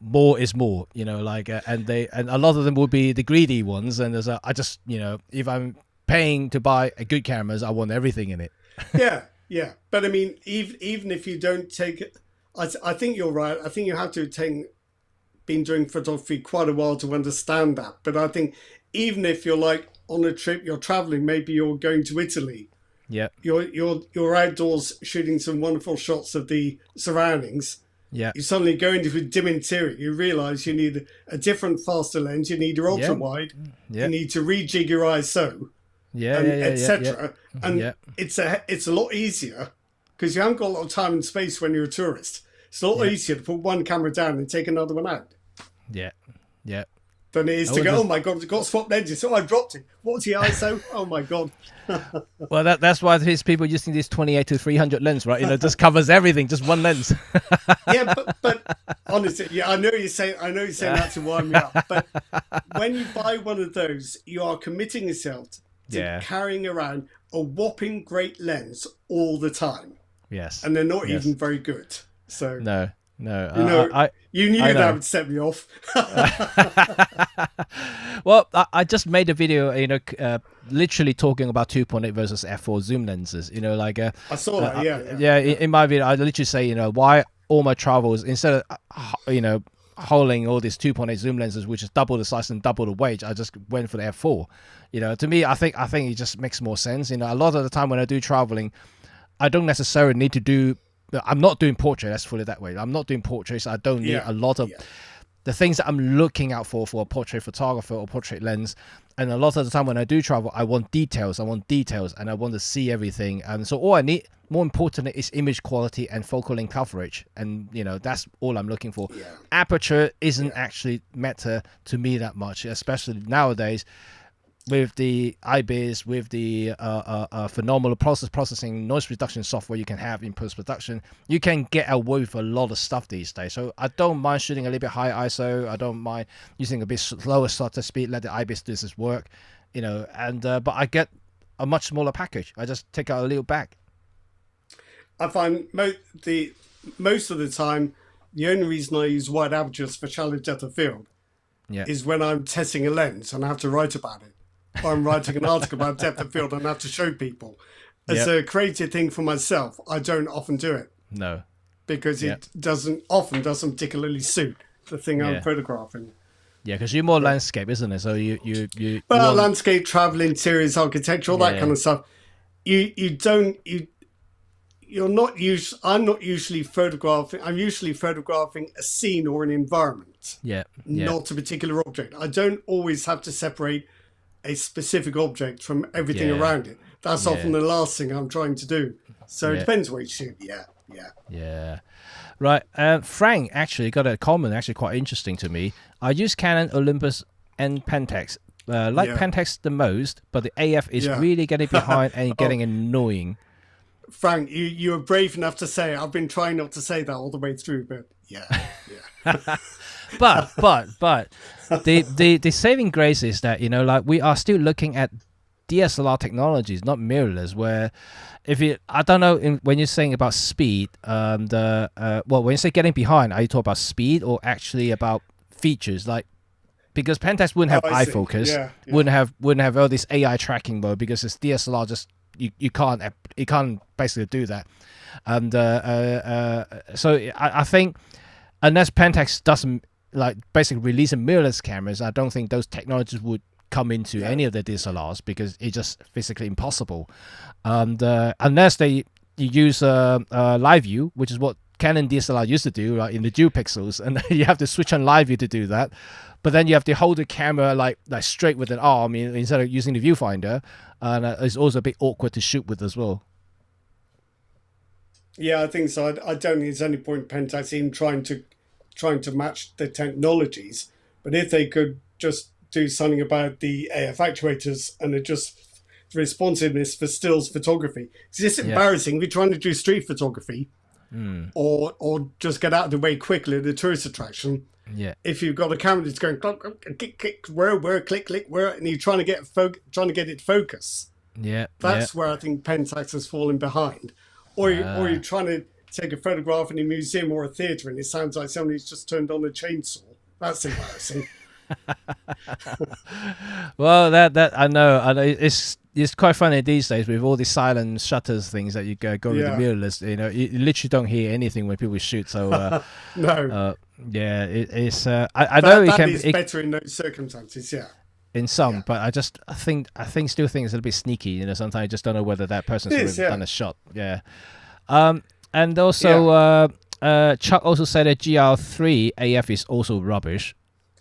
more is more. And a lot of them would be the greedy ones. And there's if I'm paying to buy a good cameras, I want everything in it. Yeah. But I mean, even if you don't take it. I think you're right. I think you have to have been doing photography quite a while to understand that. But I think even if you're like on a trip, you're traveling, maybe you're going to Italy. Yeah. You're outdoors shooting some wonderful shots of the surroundings. Yeah. You suddenly go into a dim interior. You realise you need a different faster lens. You need your ultra wide. Yeah. You need to rejig your ISO. Etc. And it's a lot easier because you haven't got a lot of time and space when you're a tourist. It's a lot easier to put one camera down and take another one out. Yeah. Than it is to go, oh my God, I've got swap lenses. Oh, I dropped it. What's the ISO? Oh my God. Well, that's why there's people using this 28 to 300 lens, right? It just covers everything, just one lens. but honestly, I know you're saying that to wind me up. But when you buy one of those, you are committing yourself to carrying around a whopping great lens all the time. Yes. And they're not even very good. So no. You knew that would set me off. Well, I just made a video, literally talking about 2.8 versus f4 zoom lenses. I saw that. In my video, I literally say, why all my travels, instead of holding all these 2.8 zoom lenses, which is double the size and double the weight, I just went for the f4. To me, I think it just makes more sense. A lot of the time when I do traveling, I don't necessarily need to do. I'm not doing portrait. Let's put it that way. I'm not doing portraits. I don't need a lot of the things that I'm looking out for a portrait photographer or portrait lens. And a lot of the time when I do travel, I want details. And I want to see everything. And so all I need, more importantly, is image quality and focal length coverage. And, that's all I'm looking for. Aperture isn't actually matter to me that much, especially nowadays with the IBIS, with the phenomenal processing noise reduction software you can have in post-production. You can get away with a lot of stuff these days. So I don't mind shooting a little bit higher ISO. I don't mind using a bit slower shutter speed, let the IBIS do this work, but I get a much smaller package. I just take out a little bag. I find most of the time, the only reason I use wide apertures for shallow depth of field is when I'm testing a lens and I have to write about it. I'm writing an article about depth of field and I have to show people. As a creative thing for myself, I don't often do it. No. Because it doesn't particularly suit the thing I'm photographing. Yeah, because you're more landscape, isn't it? So you landscape, travel, interiors, architecture, all that kind of stuff. I'm not usually photographing. I'm usually photographing a scene or an environment. Not a particular object. I don't always have to separate a specific object from everything around it. That's often the last thing I'm trying to do. So it depends what you shoot. Yeah. Right. Frank actually got a comment, actually quite interesting to me. I use Canon, Olympus, and Pentax. Pentax the most, but the AF is really getting behind and getting annoying. Frank, you were brave enough to say it. I've been trying not to say that all the way through, but but the saving grace is that we are still looking at DSLR technologies, not mirrorless. Where I don't know when you're saying about speed, when you say getting behind, are you talking about speed or actually about features? Because Pentax wouldn't have eye focus, wouldn't have all this AI tracking mode because it's DSLR. Just you can't basically do that. And so I think unless Pentax doesn't basically release a mirrorless cameras, I don't think those technologies would come into any of the DSLRs because it's just physically impossible. And unless you use live view, which is what Canon DSLR used to do, in the dual pixels, and you have to switch on live view to do that. But then you have to hold the camera like straight with an arm instead of using the viewfinder, and it's also a bit awkward to shoot with as well. Yeah, I think so. I don't think there's any point Pentax in trying to match the technologies. But if they could just do something about the AF actuators and adjust responsiveness for stills photography. It's just embarrassing if you're trying to do street photography or just get out of the way quickly at a tourist attraction. Yeah. If you've got a camera that's going click, click, click, where, click, click, where, and you're trying to get it focus. Yeah. That's where I think Pentax has fallen behind. Or you're trying to take a photograph in a museum or a theatre and it sounds like somebody's just turned on a chainsaw. That's embarrassing. Well, that I know. It's quite funny these days with all the silent shutters things that you go with the mirrorless. You literally don't hear anything when people shoot. So no. It's. I know it can be better in those circumstances. Yeah. In some, but I still think it's a little bit sneaky. Sometimes I just don't know whether that person's done a shot. Yeah. And also, Chuck also said that GR3 AF is also rubbish,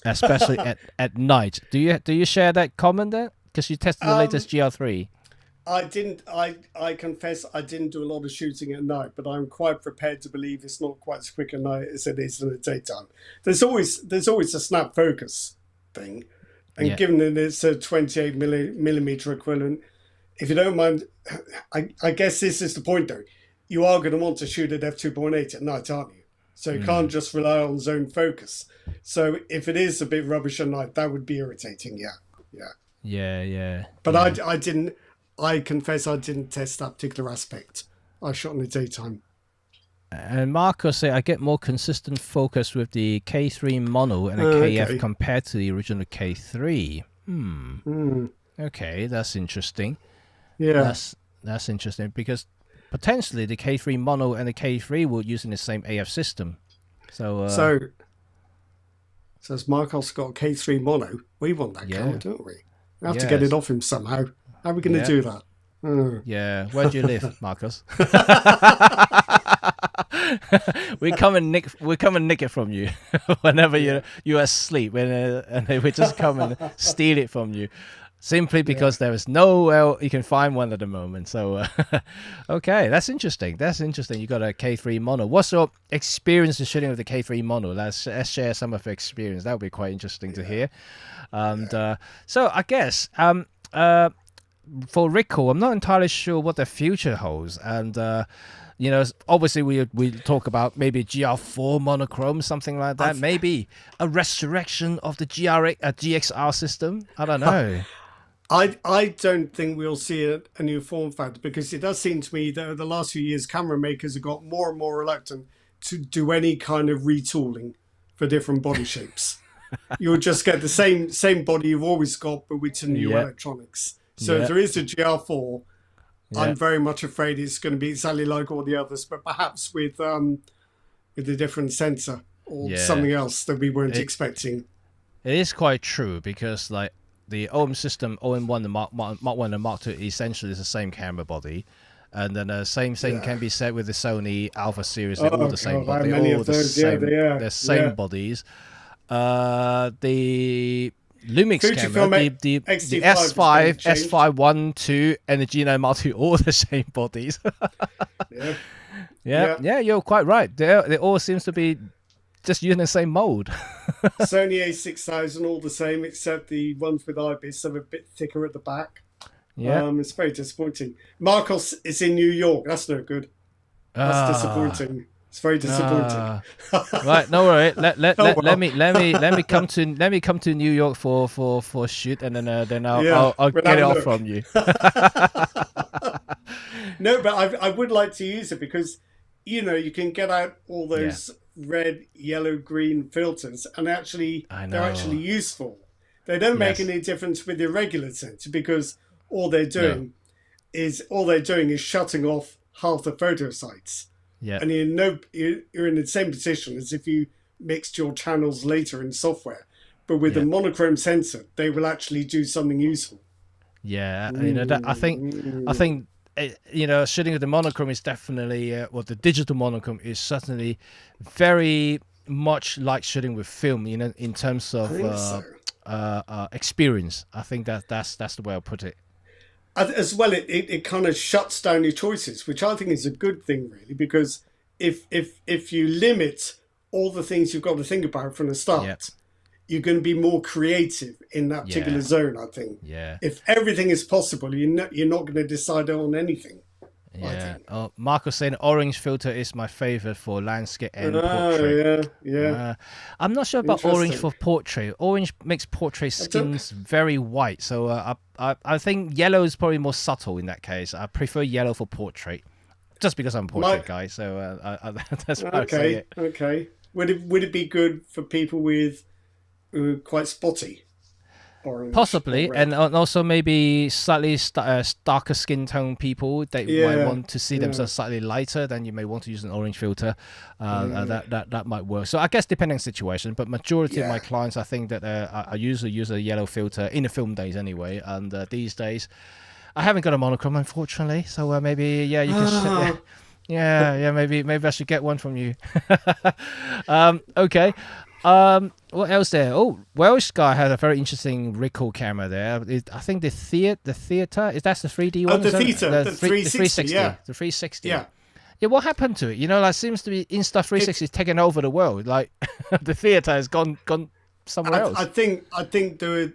especially at night. Do you share that comment there? Because you tested the latest GR3. I didn't. I confess I didn't do a lot of shooting at night, but I'm quite prepared to believe it's not quite as quick at night as it is in the daytime. There's always a snap focus thing. And given that it's a 28 millimeter equivalent, if you don't mind, I guess this is the point though. You are going to want to shoot at f2.8 at night, aren't you? So you can't just rely on zone focus. So if it is a bit rubbish at night, that would be irritating. Yeah. But I confess I didn't test that particular aspect. I shot in the daytime. And Marco said, I get more consistent focus with the K3 mono and a KF compared to the original K3. Okay, that's interesting. Yeah. That's interesting because potentially the K3 mono and the K3 were using the same AF system. So says Marcos got a K3 mono. We want that camera, don't we? We have to get it off him somehow. How are we going to do that? Yeah, where do you live, Marcos? we come and nick it from you whenever you're asleep, and we just come and steal it from you, simply because there is nowhere you can find one at the moment. So, okay, that's interesting. You got a K3 mono. What's your experience of shooting with the K3 mono? Let's share some of your experience. That would be quite interesting to hear. And so I guess for Ricoh, I'm not entirely sure what the future holds. And obviously we talk about maybe GR4 monochrome, something like that. Maybe a resurrection of the GXR system. I don't know. I don't think we'll see a new form factor, because it does seem to me that the last few years camera makers have got more and more reluctant to do any kind of retooling for different body shapes. You'll just get the same body you've always got, but with some new electronics. So if there is a GR4, I'm very much afraid it's going to be exactly like all the others, but perhaps with a different sensor or something else that we weren't expecting. It is quite true, because like the OM system, OM1 and Mark 1 and Mark 2 essentially is the same camera body. And then the same thing can be said with the Sony Alpha series. They're all the same body. They're all the same bodies. The Lumix camera, the S5, S5 1, 2, and the G9 Mark II, all the same bodies. Yeah, you're quite right. They all seems to be just using the same mold. Sony A6000, all the same, except the ones with IBIS are a bit thicker at the back. Yeah, it's very disappointing. Marcos is in New York. That's no good. That's disappointing. It's very disappointing. Right, no worry. Let me come to New York for shoot, and then I'll get it off from you. No, but I would like to use it, because you can get out all those red, yellow, green filters, and they're actually useful. They don't make any difference with the regular sensor, because all they're doing is shutting off half the photo sites. Yeah, and you're in the same position as if you mixed your channels later in software. But with a monochrome sensor, they will actually do something useful. Yeah, I think shooting with the monochrome is definitely the digital monochrome is certainly very much like shooting with film. In terms of experience, I think that's the way I put it. As well, it kind of shuts down your choices, which I think is a good thing, really, because if you limit all the things you've got to think about from the start, you're going to be more creative in that particular zone, I think. Yeah. If everything is possible, you're not going to decide on anything. Yeah. Marco's saying orange filter is my favorite for landscape and portrait. Yeah. I'm not sure about orange for portrait. Orange makes portrait skins very white, so I think yellow is probably more subtle in that case. I prefer yellow for portrait, just because I'm a portrait guy. So that's why I say it. Okay. Would it be good for people with quite spotty? Orange, possibly, and also maybe slightly darker skin tone people that might want to see themselves slightly lighter, then you may want to use an orange filter. That might work. So I guess depending on the situation, but majority of my clients, I think that I usually use a yellow filter in the film days anyway, and these days I haven't got a monochrome, unfortunately, so maybe you can maybe I should get one from you. Okay. What else there? Oh, Welsh guy had a very interesting Ricoh camera there. I think the theater is that's the 3D one. The theater, the 360, the 360. Yeah. What happened to it? Like seems to be Insta360 is taking over the world. Like the theater has gone somewhere else. I think there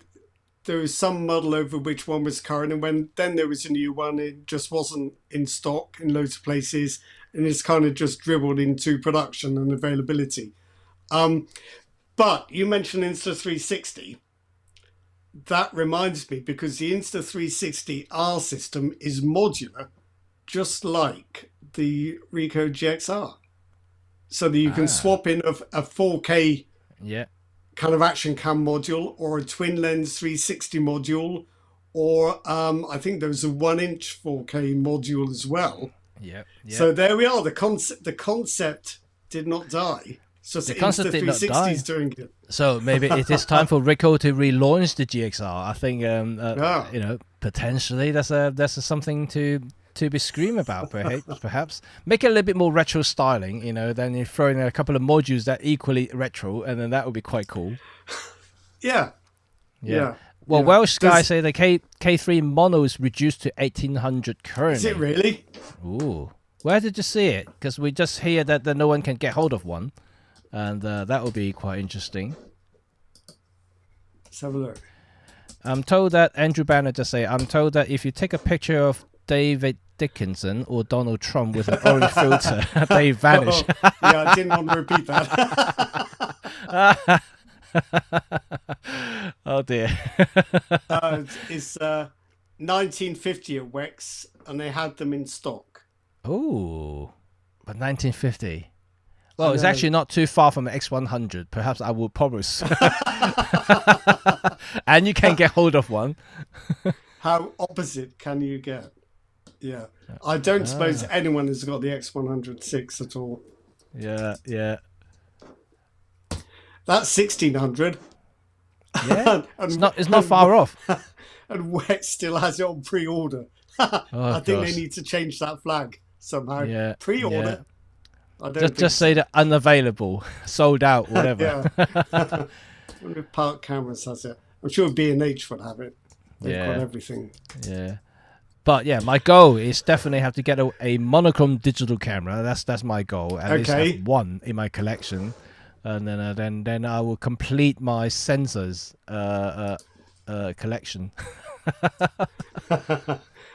was some muddle over which one was current, and then there was a new one. It just wasn't in stock in loads of places, and it's kind of just dribbled into production and availability. But you mentioned Insta360. That reminds me, because the Insta360R system is modular, just like the Ricoh GXR. So that you can swap in a 4K kind of action cam module, or a twin lens 360 module, or I think there was a 1-inch 4K module as well. Yeah. So there we are. The concept did not die. It's just the concept did not die. Insta360's doing it. So maybe it is time for Ricoh to relaunch the GXR. I think you know, potentially that's something to be scream about. Perhaps make it a little bit more retro styling. You know, then you throw in a couple of modules that equally retro, and then that would be quite cool. Yeah. Well, Welsh guys say the K3 mono is reduced to 1800 currently. Is it really? Ooh, where did you see it? Because we just hear that no one can get hold of one. And that would be quite interesting. Let's have a look. I'm told that Andrew Banner just say, I'm told that if you take a picture of David Dickinson or Donald Trump with an orange filter, they vanish. Yeah, I didn't want to repeat that. Oh dear. It's 1950 at Wex, and they had them in stock. Oh, but 1950. Well, it's actually not too far from X100. Perhaps I will promise. And you can get hold of one. How opposite can you get? Yeah. I don't suppose anyone has got the X106 at all. Yeah. That's 1600. Yeah. It's not far off. And Wex still has it on pre-order. I think they need to change that flag somehow. Yeah. Pre-order. Yeah. Just say that unavailable, sold out, whatever. Yeah. I wonder if Park Cameras has it. I'm sure B&H would have it. They've got everything. Yeah. But yeah, my goal is definitely have to get a monochrome digital camera. That's my goal. At least have one in my collection, and then I will complete my sensors collection.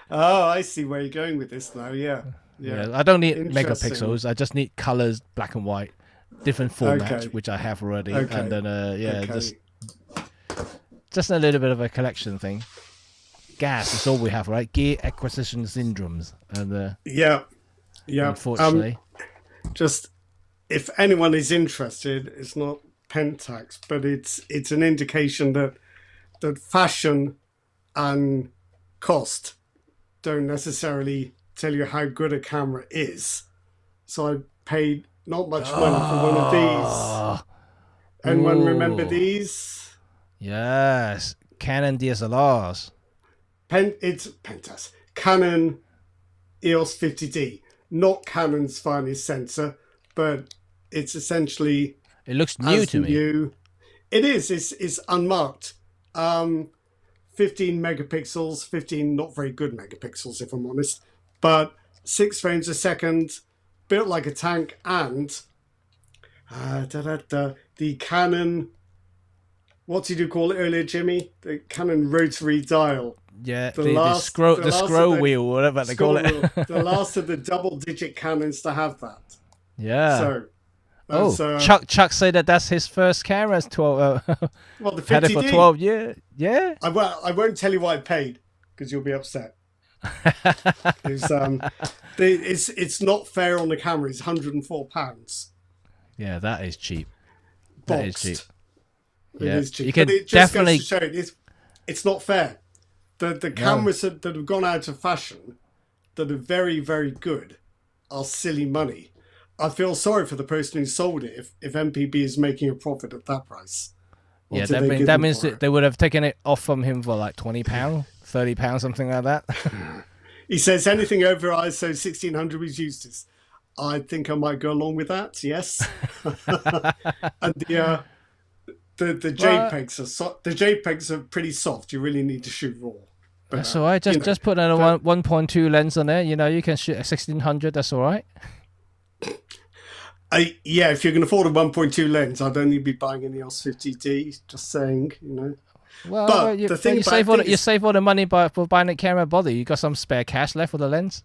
Oh, I see where you're going with this now. Yeah. I don't need megapixels. I just need colors, black and white, different formats, which I have already, and then just a little bit of a collection thing. Gas is all we have, right? Gear acquisition syndromes, and unfortunately, just if anyone is interested, it's not Pentax, but it's an indication that fashion and cost don't necessarily tell you how good a camera is. So I paid not much money for one of these. Anyone remember these? Yes, Canon DSLRs. It's Pentax. Canon EOS 50D. Not Canon's finest sensor, but it's essentially... It looks new to me. It is. It's unmarked. 15 megapixels. 15 not very good megapixels, if I'm honest. But 6 frames a second, built like a tank, and the Canon... What did you call it earlier, Jimmy? The Canon rotary dial. Yeah, the scroll wheel, whatever they call it. The last of the double-digit Canons to have that. Yeah. So Chuck said that's his first camera. 12. Well, the 50D. Had it for 12 years. Yeah. I won't tell you what I paid because you'll be upset. It's not fair on the camera. It's £104. Yeah, that is cheap. Boxed. That is cheap. It is cheap. You can but it just definitely goes to show it's not fair. The cameras that have gone out of fashion that are very, very good are silly money. I feel sorry for the person who sold it if MPB is making a profit at that price. Yeah, that means that they would have taken it off from him for like £20, £30, something like that. He says anything over ISO 1600 was useless. I think I might go along with that. Yes. And the JPEGs are pretty soft. You really need to shoot raw. But, that's all right. Just put a 1.2 lens on there. You know, you can shoot a 1600. That's all right. Yeah, if you can afford a 1.2 lens, I don't need to be buying an EOS 50D. Just saying, you know. Well, but you save all the money for buying a camera body. You got some spare cash left for the lens.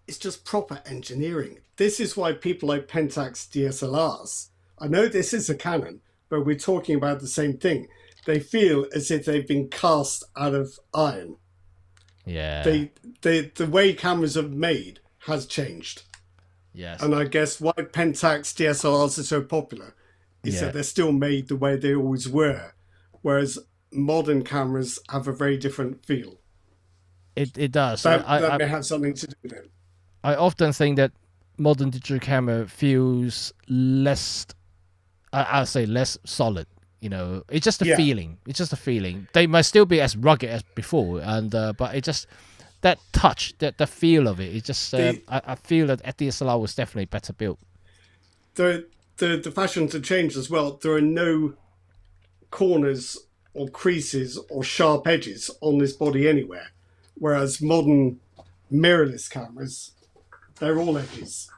It's just proper engineering. This is why people like Pentax DSLRs. I know this is a Canon, but we're talking about the same thing. They feel as if they've been cast out of iron. Yeah. The way cameras are made has changed. Yes. And I guess why Pentax DSLRs are so popular is that they're still made the way they always were, whereas modern cameras have a very different feel. It does. That may have something to do with it. I often think that modern digital camera feels less, I'll say less solid. It's just a feeling. It's just a feeling. They might still be as rugged as before, and but it just that touch, that the feel of it. It just I feel that DSLR was definitely better built. The fashions have changed as well. There are no corners or creases or sharp edges on this body anywhere, whereas modern mirrorless cameras, they're all edges.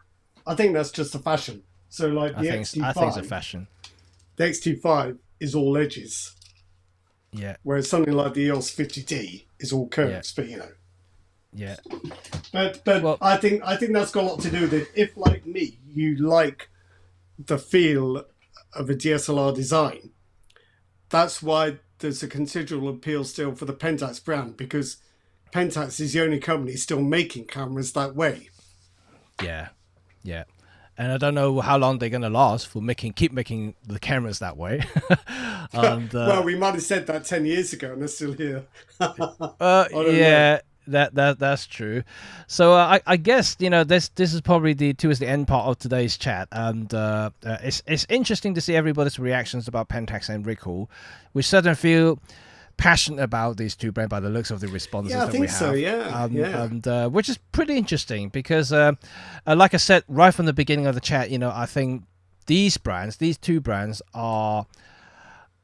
I think that's just a fashion. So like the XT5, I think it's a fashion. The XT5 is all edges. Yeah. Whereas something like the EOS 50D is all curves, but Yeah. But well, I think that's got a lot to do with it. If, like me, you like the feel of a DSLR design, that's why there's a considerable appeal still for the Pentax brand, because Pentax is the only company still making cameras that way. Yeah. And I don't know how long they're going to last for keep making the cameras that way. And, well, we might have said that 10 years ago and they're still here. Yeah, that's true. So I guess, this is probably towards the end part of today's chat. And it's interesting to see everybody's reactions about Pentax and Ricoh. We certainly feel passionate about these two brands by the looks of the responses that we have. So, yeah. And which is pretty interesting because, like I said right from the beginning of the chat, I think these two brands are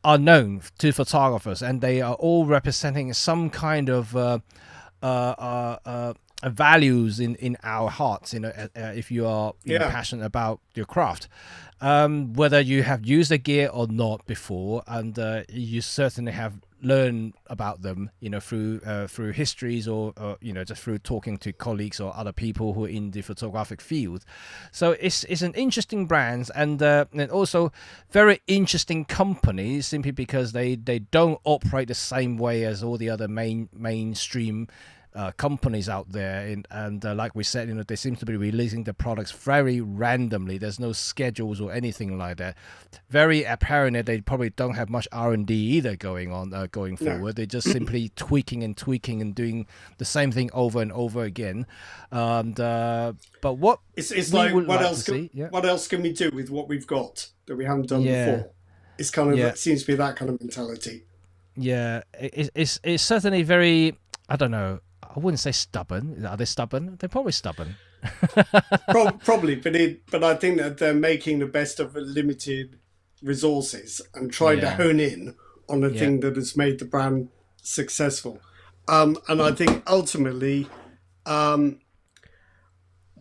known to photographers, and they are all representing some kind of values in our hearts. If you are passionate about your craft. Whether you have used the gear or not before, and you certainly have learned about them, through histories or just through talking to colleagues or other people who are in the photographic field. So it's an interesting brand, and also very interesting company, simply because they don't operate the same way as all the other mainstream companies out there, and like we said, they seem to be releasing the products very randomly. There's no schedules or anything like that. Very apparent that they probably don't have much R&D either going forward. No. They're just simply tweaking and doing the same thing over and over again. But what it's like, what else can we do with what we've got that we haven't done before? It's kind of it seems to be that kind of mentality. Yeah, it's certainly very, I don't know, I wouldn't say stubborn. Are they stubborn? They're probably stubborn. Probably, but I think that they're making the best of limited resources and trying to hone in on the thing that has made the brand successful. And I think ultimately, what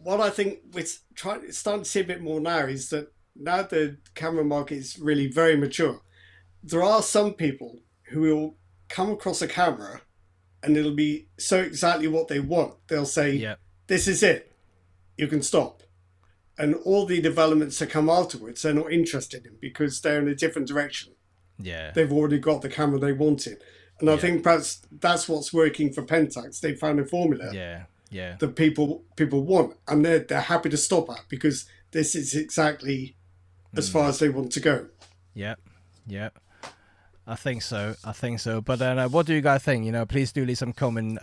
I think we're starting to see a bit more now is that now the camera market is really very mature. There are some people who will come across a camera and it'll be so exactly what they want. They'll say, this is it. You can stop. And all the developments that come afterwards, they're not interested in because they're in a different direction. Yeah. They've already got the camera they wanted. And I think perhaps that's what's working for Pentax. They found a formula that people want. And they're happy to stop at because this is exactly as far as they want to go. Yeah. I think so. But what do you guys think? Please do leave some comment.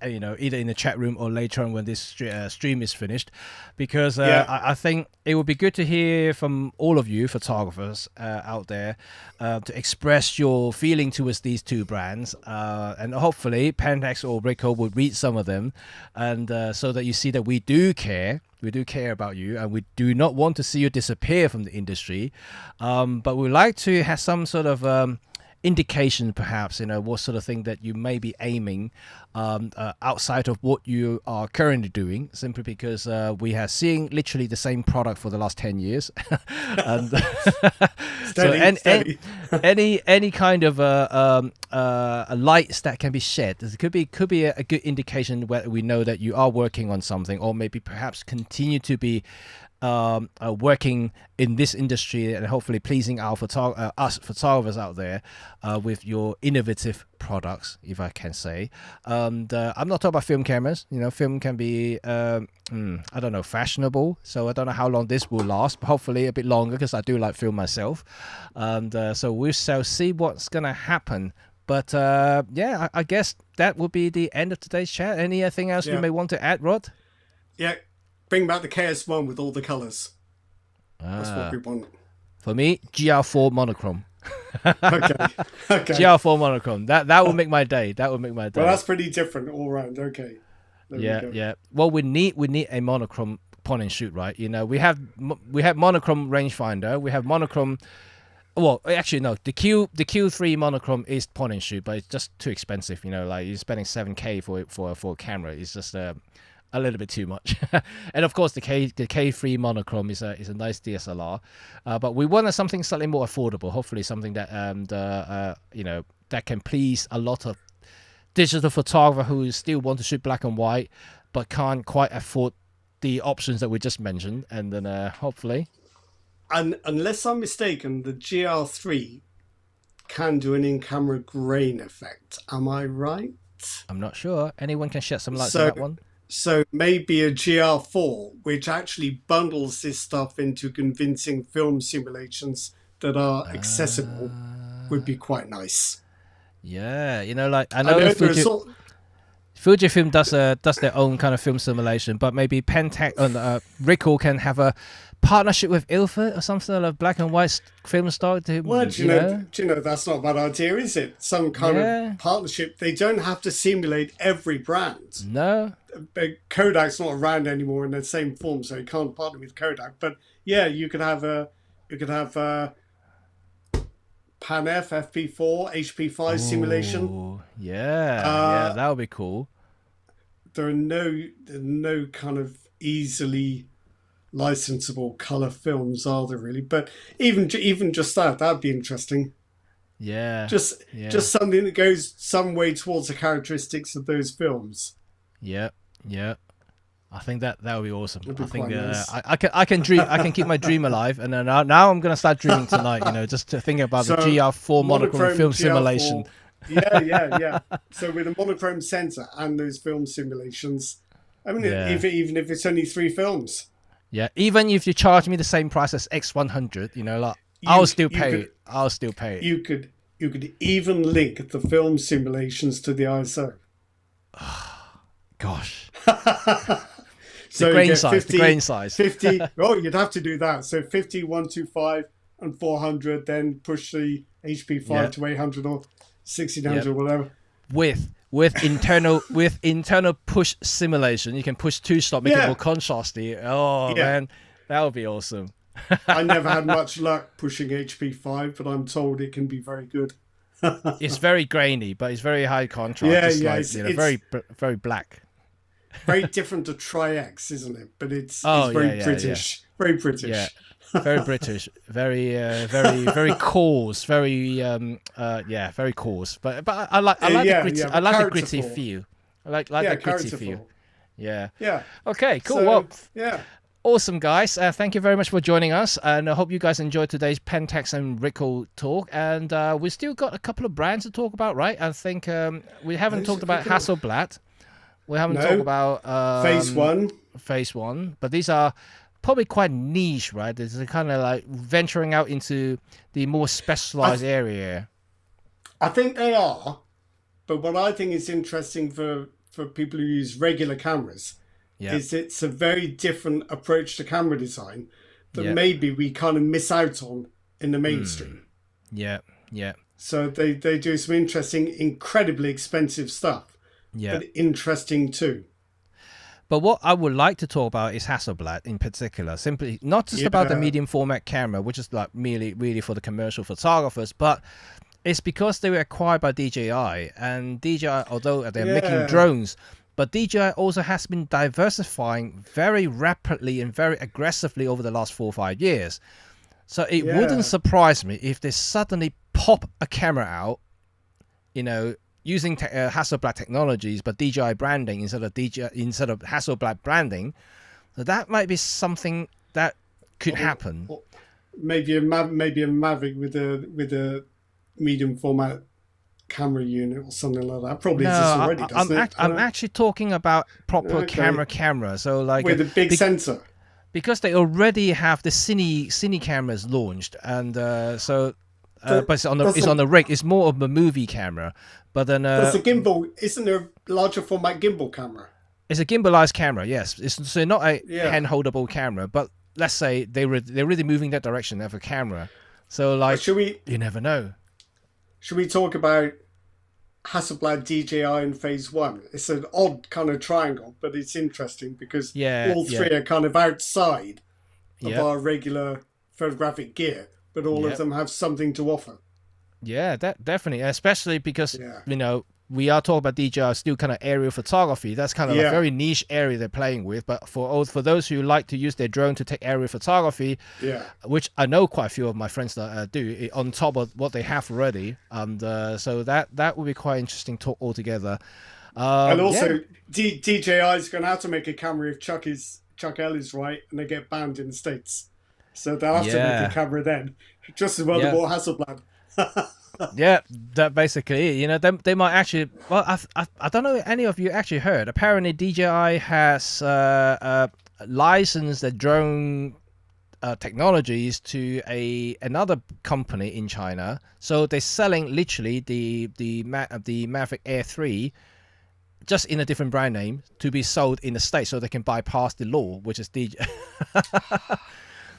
Either in the chat room or later on when this stream is finished, because I think it would be good to hear from all of you photographers out there to express your feeling towards these two brands, and hopefully Pentax or Ricoh would read some of them, and so that you see that we do care. We do care about you, and we do not want to see you disappear from the industry. But we'd like to have some sort of indication, perhaps, what sort of thing that you may be aiming outside of what you are currently doing, simply because we have seen literally the same product for the last 10 years. And steady. Any kind of lights that can be shed, it could be a good indication whether we know that you are working on something, or maybe perhaps continue to be working in this industry and hopefully pleasing our us photographers out there with your innovative products, if I can say. And I'm not talking about film cameras. Film can be I don't know, fashionable, so I don't know how long this will last, but hopefully a bit longer, because I do like film myself. And so we shall see what's gonna happen. But I guess that will be the end of today's chat. Anything else you may want to add, Rod? Yeah. bring back the KS1 with all the colors. That's what we want. For me, GR4 monochrome. Okay. GR4 monochrome. That would make my day. That would make my day. Well, that's pretty different all round. Okay. Yeah. Well, we need a monochrome point and shoot, right? You know, we have monochrome rangefinder. We have monochrome. Well, actually, no. The Q3 monochrome is point and shoot, but it's just too expensive. You know, like you're spending $7K for a camera. It's just a little bit too much. And of course, the K3 monochrome is a nice DSLR, but we wanted something slightly more affordable. Hopefully, something that that can please a lot of digital photographer who still want to shoot black and white, but can't quite afford the options that we just mentioned. And then hopefully. And unless I'm mistaken, the GR3 can do an in-camera grain effect. Am I right? I'm not sure. Anyone can shed some light on that one? So maybe a GR4, which actually bundles this stuff into convincing film simulations that are accessible, would be quite nice. Yeah, you know, like I know Fujifilm does their own kind of film simulation, but maybe Pentax and Ricoh can have a partnership with Ilford or some sort of black and white film stock. Well, do you know that's not a bad idea, is it? Some kind of partnership. They don't have to simulate every brand. No. Kodak's not around anymore in the same form, so you can't partner with Kodak. But yeah, you could have Pan F, FP4, HP5 simulation. Yeah, that would be cool. There are no kind of easily licensable color films, are there really? But even just that'd be interesting. Yeah. Just something that goes some way towards the characteristics of those films. Yeah. I think that would be awesome. I think nice. I can dream. I can keep my dream alive, and then now I'm gonna start dreaming tonight. You know, just to think about the GR4 monochrome film GR4, simulation. Yeah. So with a monochrome sensor and those film simulations, I mean, even if it's only 3 films. Yeah, even if you charge me the same price as X100, you know, like I'll still pay it. You could even link the film simulations to the ISO. Gosh. So the grain size. 50. Oh, you'd have to do that. So 50, 125, and 400. Then push the HP5 to 800 or 1600 or whatever. With internal push simulation, you can push 2-stop, make it more contrasty. Oh man, that would be awesome. I never had much luck pushing HP5, but I'm told it can be very good. It's very grainy, but it's very high contrast. It's very very black. Very different to Tri-X, isn't it? But it's very British. Yeah. Very British. Yeah. Very British, very coarse, very coarse. But I like the gritty. I like the gritty feel. I like the gritty feel. Yeah. Yeah. Okay. Cool. So, well. Awesome, guys. Thank you very much for joining us, and I hope you guys enjoyed today's Pentax and Ricoh talk. And we still got a couple of brands to talk about, right? I think we haven't talked about Hasselblad. We haven't talked about Phase 1, but these are probably quite niche, right? This is kind of like venturing out into the more specialized area. I think they are, but what I think is interesting for people who use regular cameras is it's a very different approach to camera design that maybe we kind of miss out on in the mainstream. Yeah. So they do some interesting, incredibly expensive stuff, but interesting too. But what I would like to talk about is Hasselblad in particular. Simply not just about the medium format camera, which is like merely really for the commercial photographers, but it's because they were acquired by DJI, and DJI, although they're making drones, but DJI also has been diversifying very rapidly and very aggressively over the last 4 or 5 years. So it wouldn't surprise me if they suddenly pop a camera out, you know, using Hasselblad technologies, but DJI branding instead of Hasselblad branding. So that might be something that could happen. Maybe a Mavic with a medium format camera unit or something like that. Probably exists already, doesn't it? I'm actually talking about proper camera. So like with a big sensor. Because they already have the cine cameras launched, and but it's on the rig. It's more of a movie camera. But then there's a gimbal. Isn't there a larger format gimbal camera? It's a gimbalized camera, yes. It's so not a hand-holdable camera, but let's say they're really moving that direction of a camera. So like, you never know. Should we talk about Hasselblad DJI in phase 1? It's an odd kind of triangle, but it's interesting because all three are kind of outside of our regular photographic gear, but all of them have something to offer. Yeah, definitely, especially because you know, we are talking about DJI still kind of aerial photography. That's kind of a very niche area they're playing with. But for those who like to use their drone to take aerial photography, which I know quite a few of my friends that do, on top of what they have already, and so that would be quite interesting talk altogether. And also, DJI is going to have to make a camera if Chuck L is right, and they get banned in the States. So they'll have to make a camera then, just as well as more Hasselblad. Yeah, that basically, you know, they might actually. Well, I don't know if any of you actually heard. Apparently, DJI has licensed the drone technologies to another company in China. So they're selling literally the Mavic Air 3 just in a different brand name to be sold in the States, so they can bypass the law, which is DJI.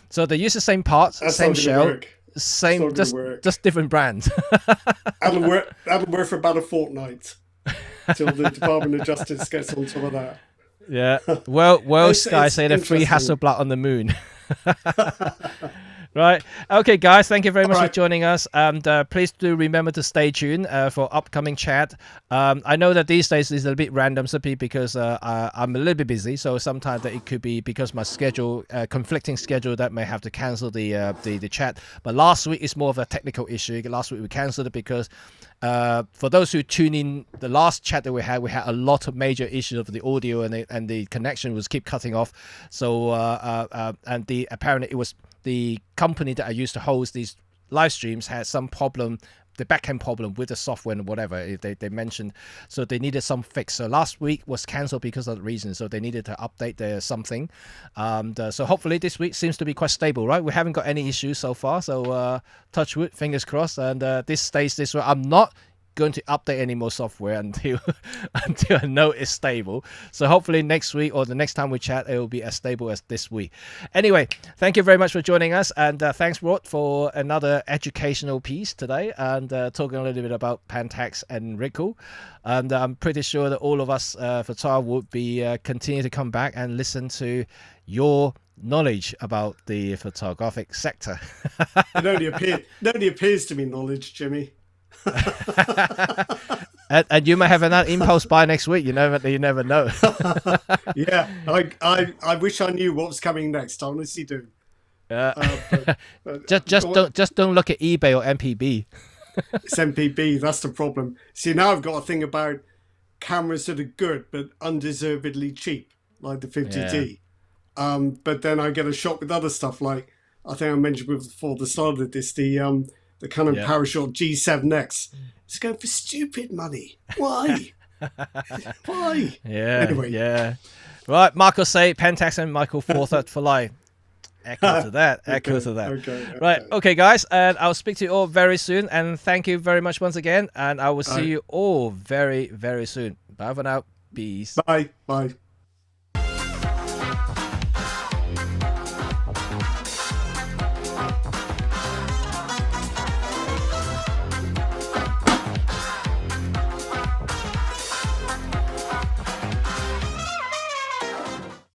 So they use the same parts, same shell. Same, just different brands. that'll work for about a fortnight till the Department of Justice gets on top of that. Yeah. Well, Sky say the free Hasselblad on the moon. Right. Okay, guys. Thank you very much for joining us. And please do remember to stay tuned for upcoming chat. I know that these days is a bit random, simply because I'm a little bit busy. So sometimes that it could be because my schedule, conflicting schedule, that may have to cancel the chat. But last week is more of a technical issue. Last week we cancelled it because for those who tune in, the last chat that we had a lot of major issues of the audio and the connection was keep cutting off. So apparently it was the company that I used to host these live streams had some problem, the backend problem with the software and whatever they mentioned, so they needed some fix. So last week was cancelled because of the reason, so they needed to update their something. So hopefully this week seems to be quite stable, right? We haven't got any issues so far, so touch wood, fingers crossed. And this stays this way. I'm not going to update any more software until I know it's stable. So hopefully next week or the next time we chat, it will be as stable as this week. Anyway, thank you very much for joining us, and thanks Rod for another educational piece today, and talking a little bit about Pentax and Ricoh. And I'm pretty sure that all of us for TAR would be continue to come back and listen to your knowledge about the photographic sector. It only appears to be knowledge, Jimmy. and you may have another impulse buy next week. You never know. Yeah, I wish I knew what was coming next. I honestly do. Just don't look at eBay or MPB. It's MPB. That's the problem. See, now I've got a thing about cameras that are good but undeservedly cheap, like the 50D. But then I get a shock with other stuff, like I think I mentioned before the start of this, the Canon PowerShot G7X. It's going for stupid money. Why? Why? Yeah. Anyway. Yeah. Right. Marco say Pentax and Michael Forthert for life. Echo to that. Echo to that. Okay. Right. Okay, guys. And I'll speak to you all very soon. And thank you very much once again. And I will see you all very, very soon. Bye for now. Peace. Bye. Bye.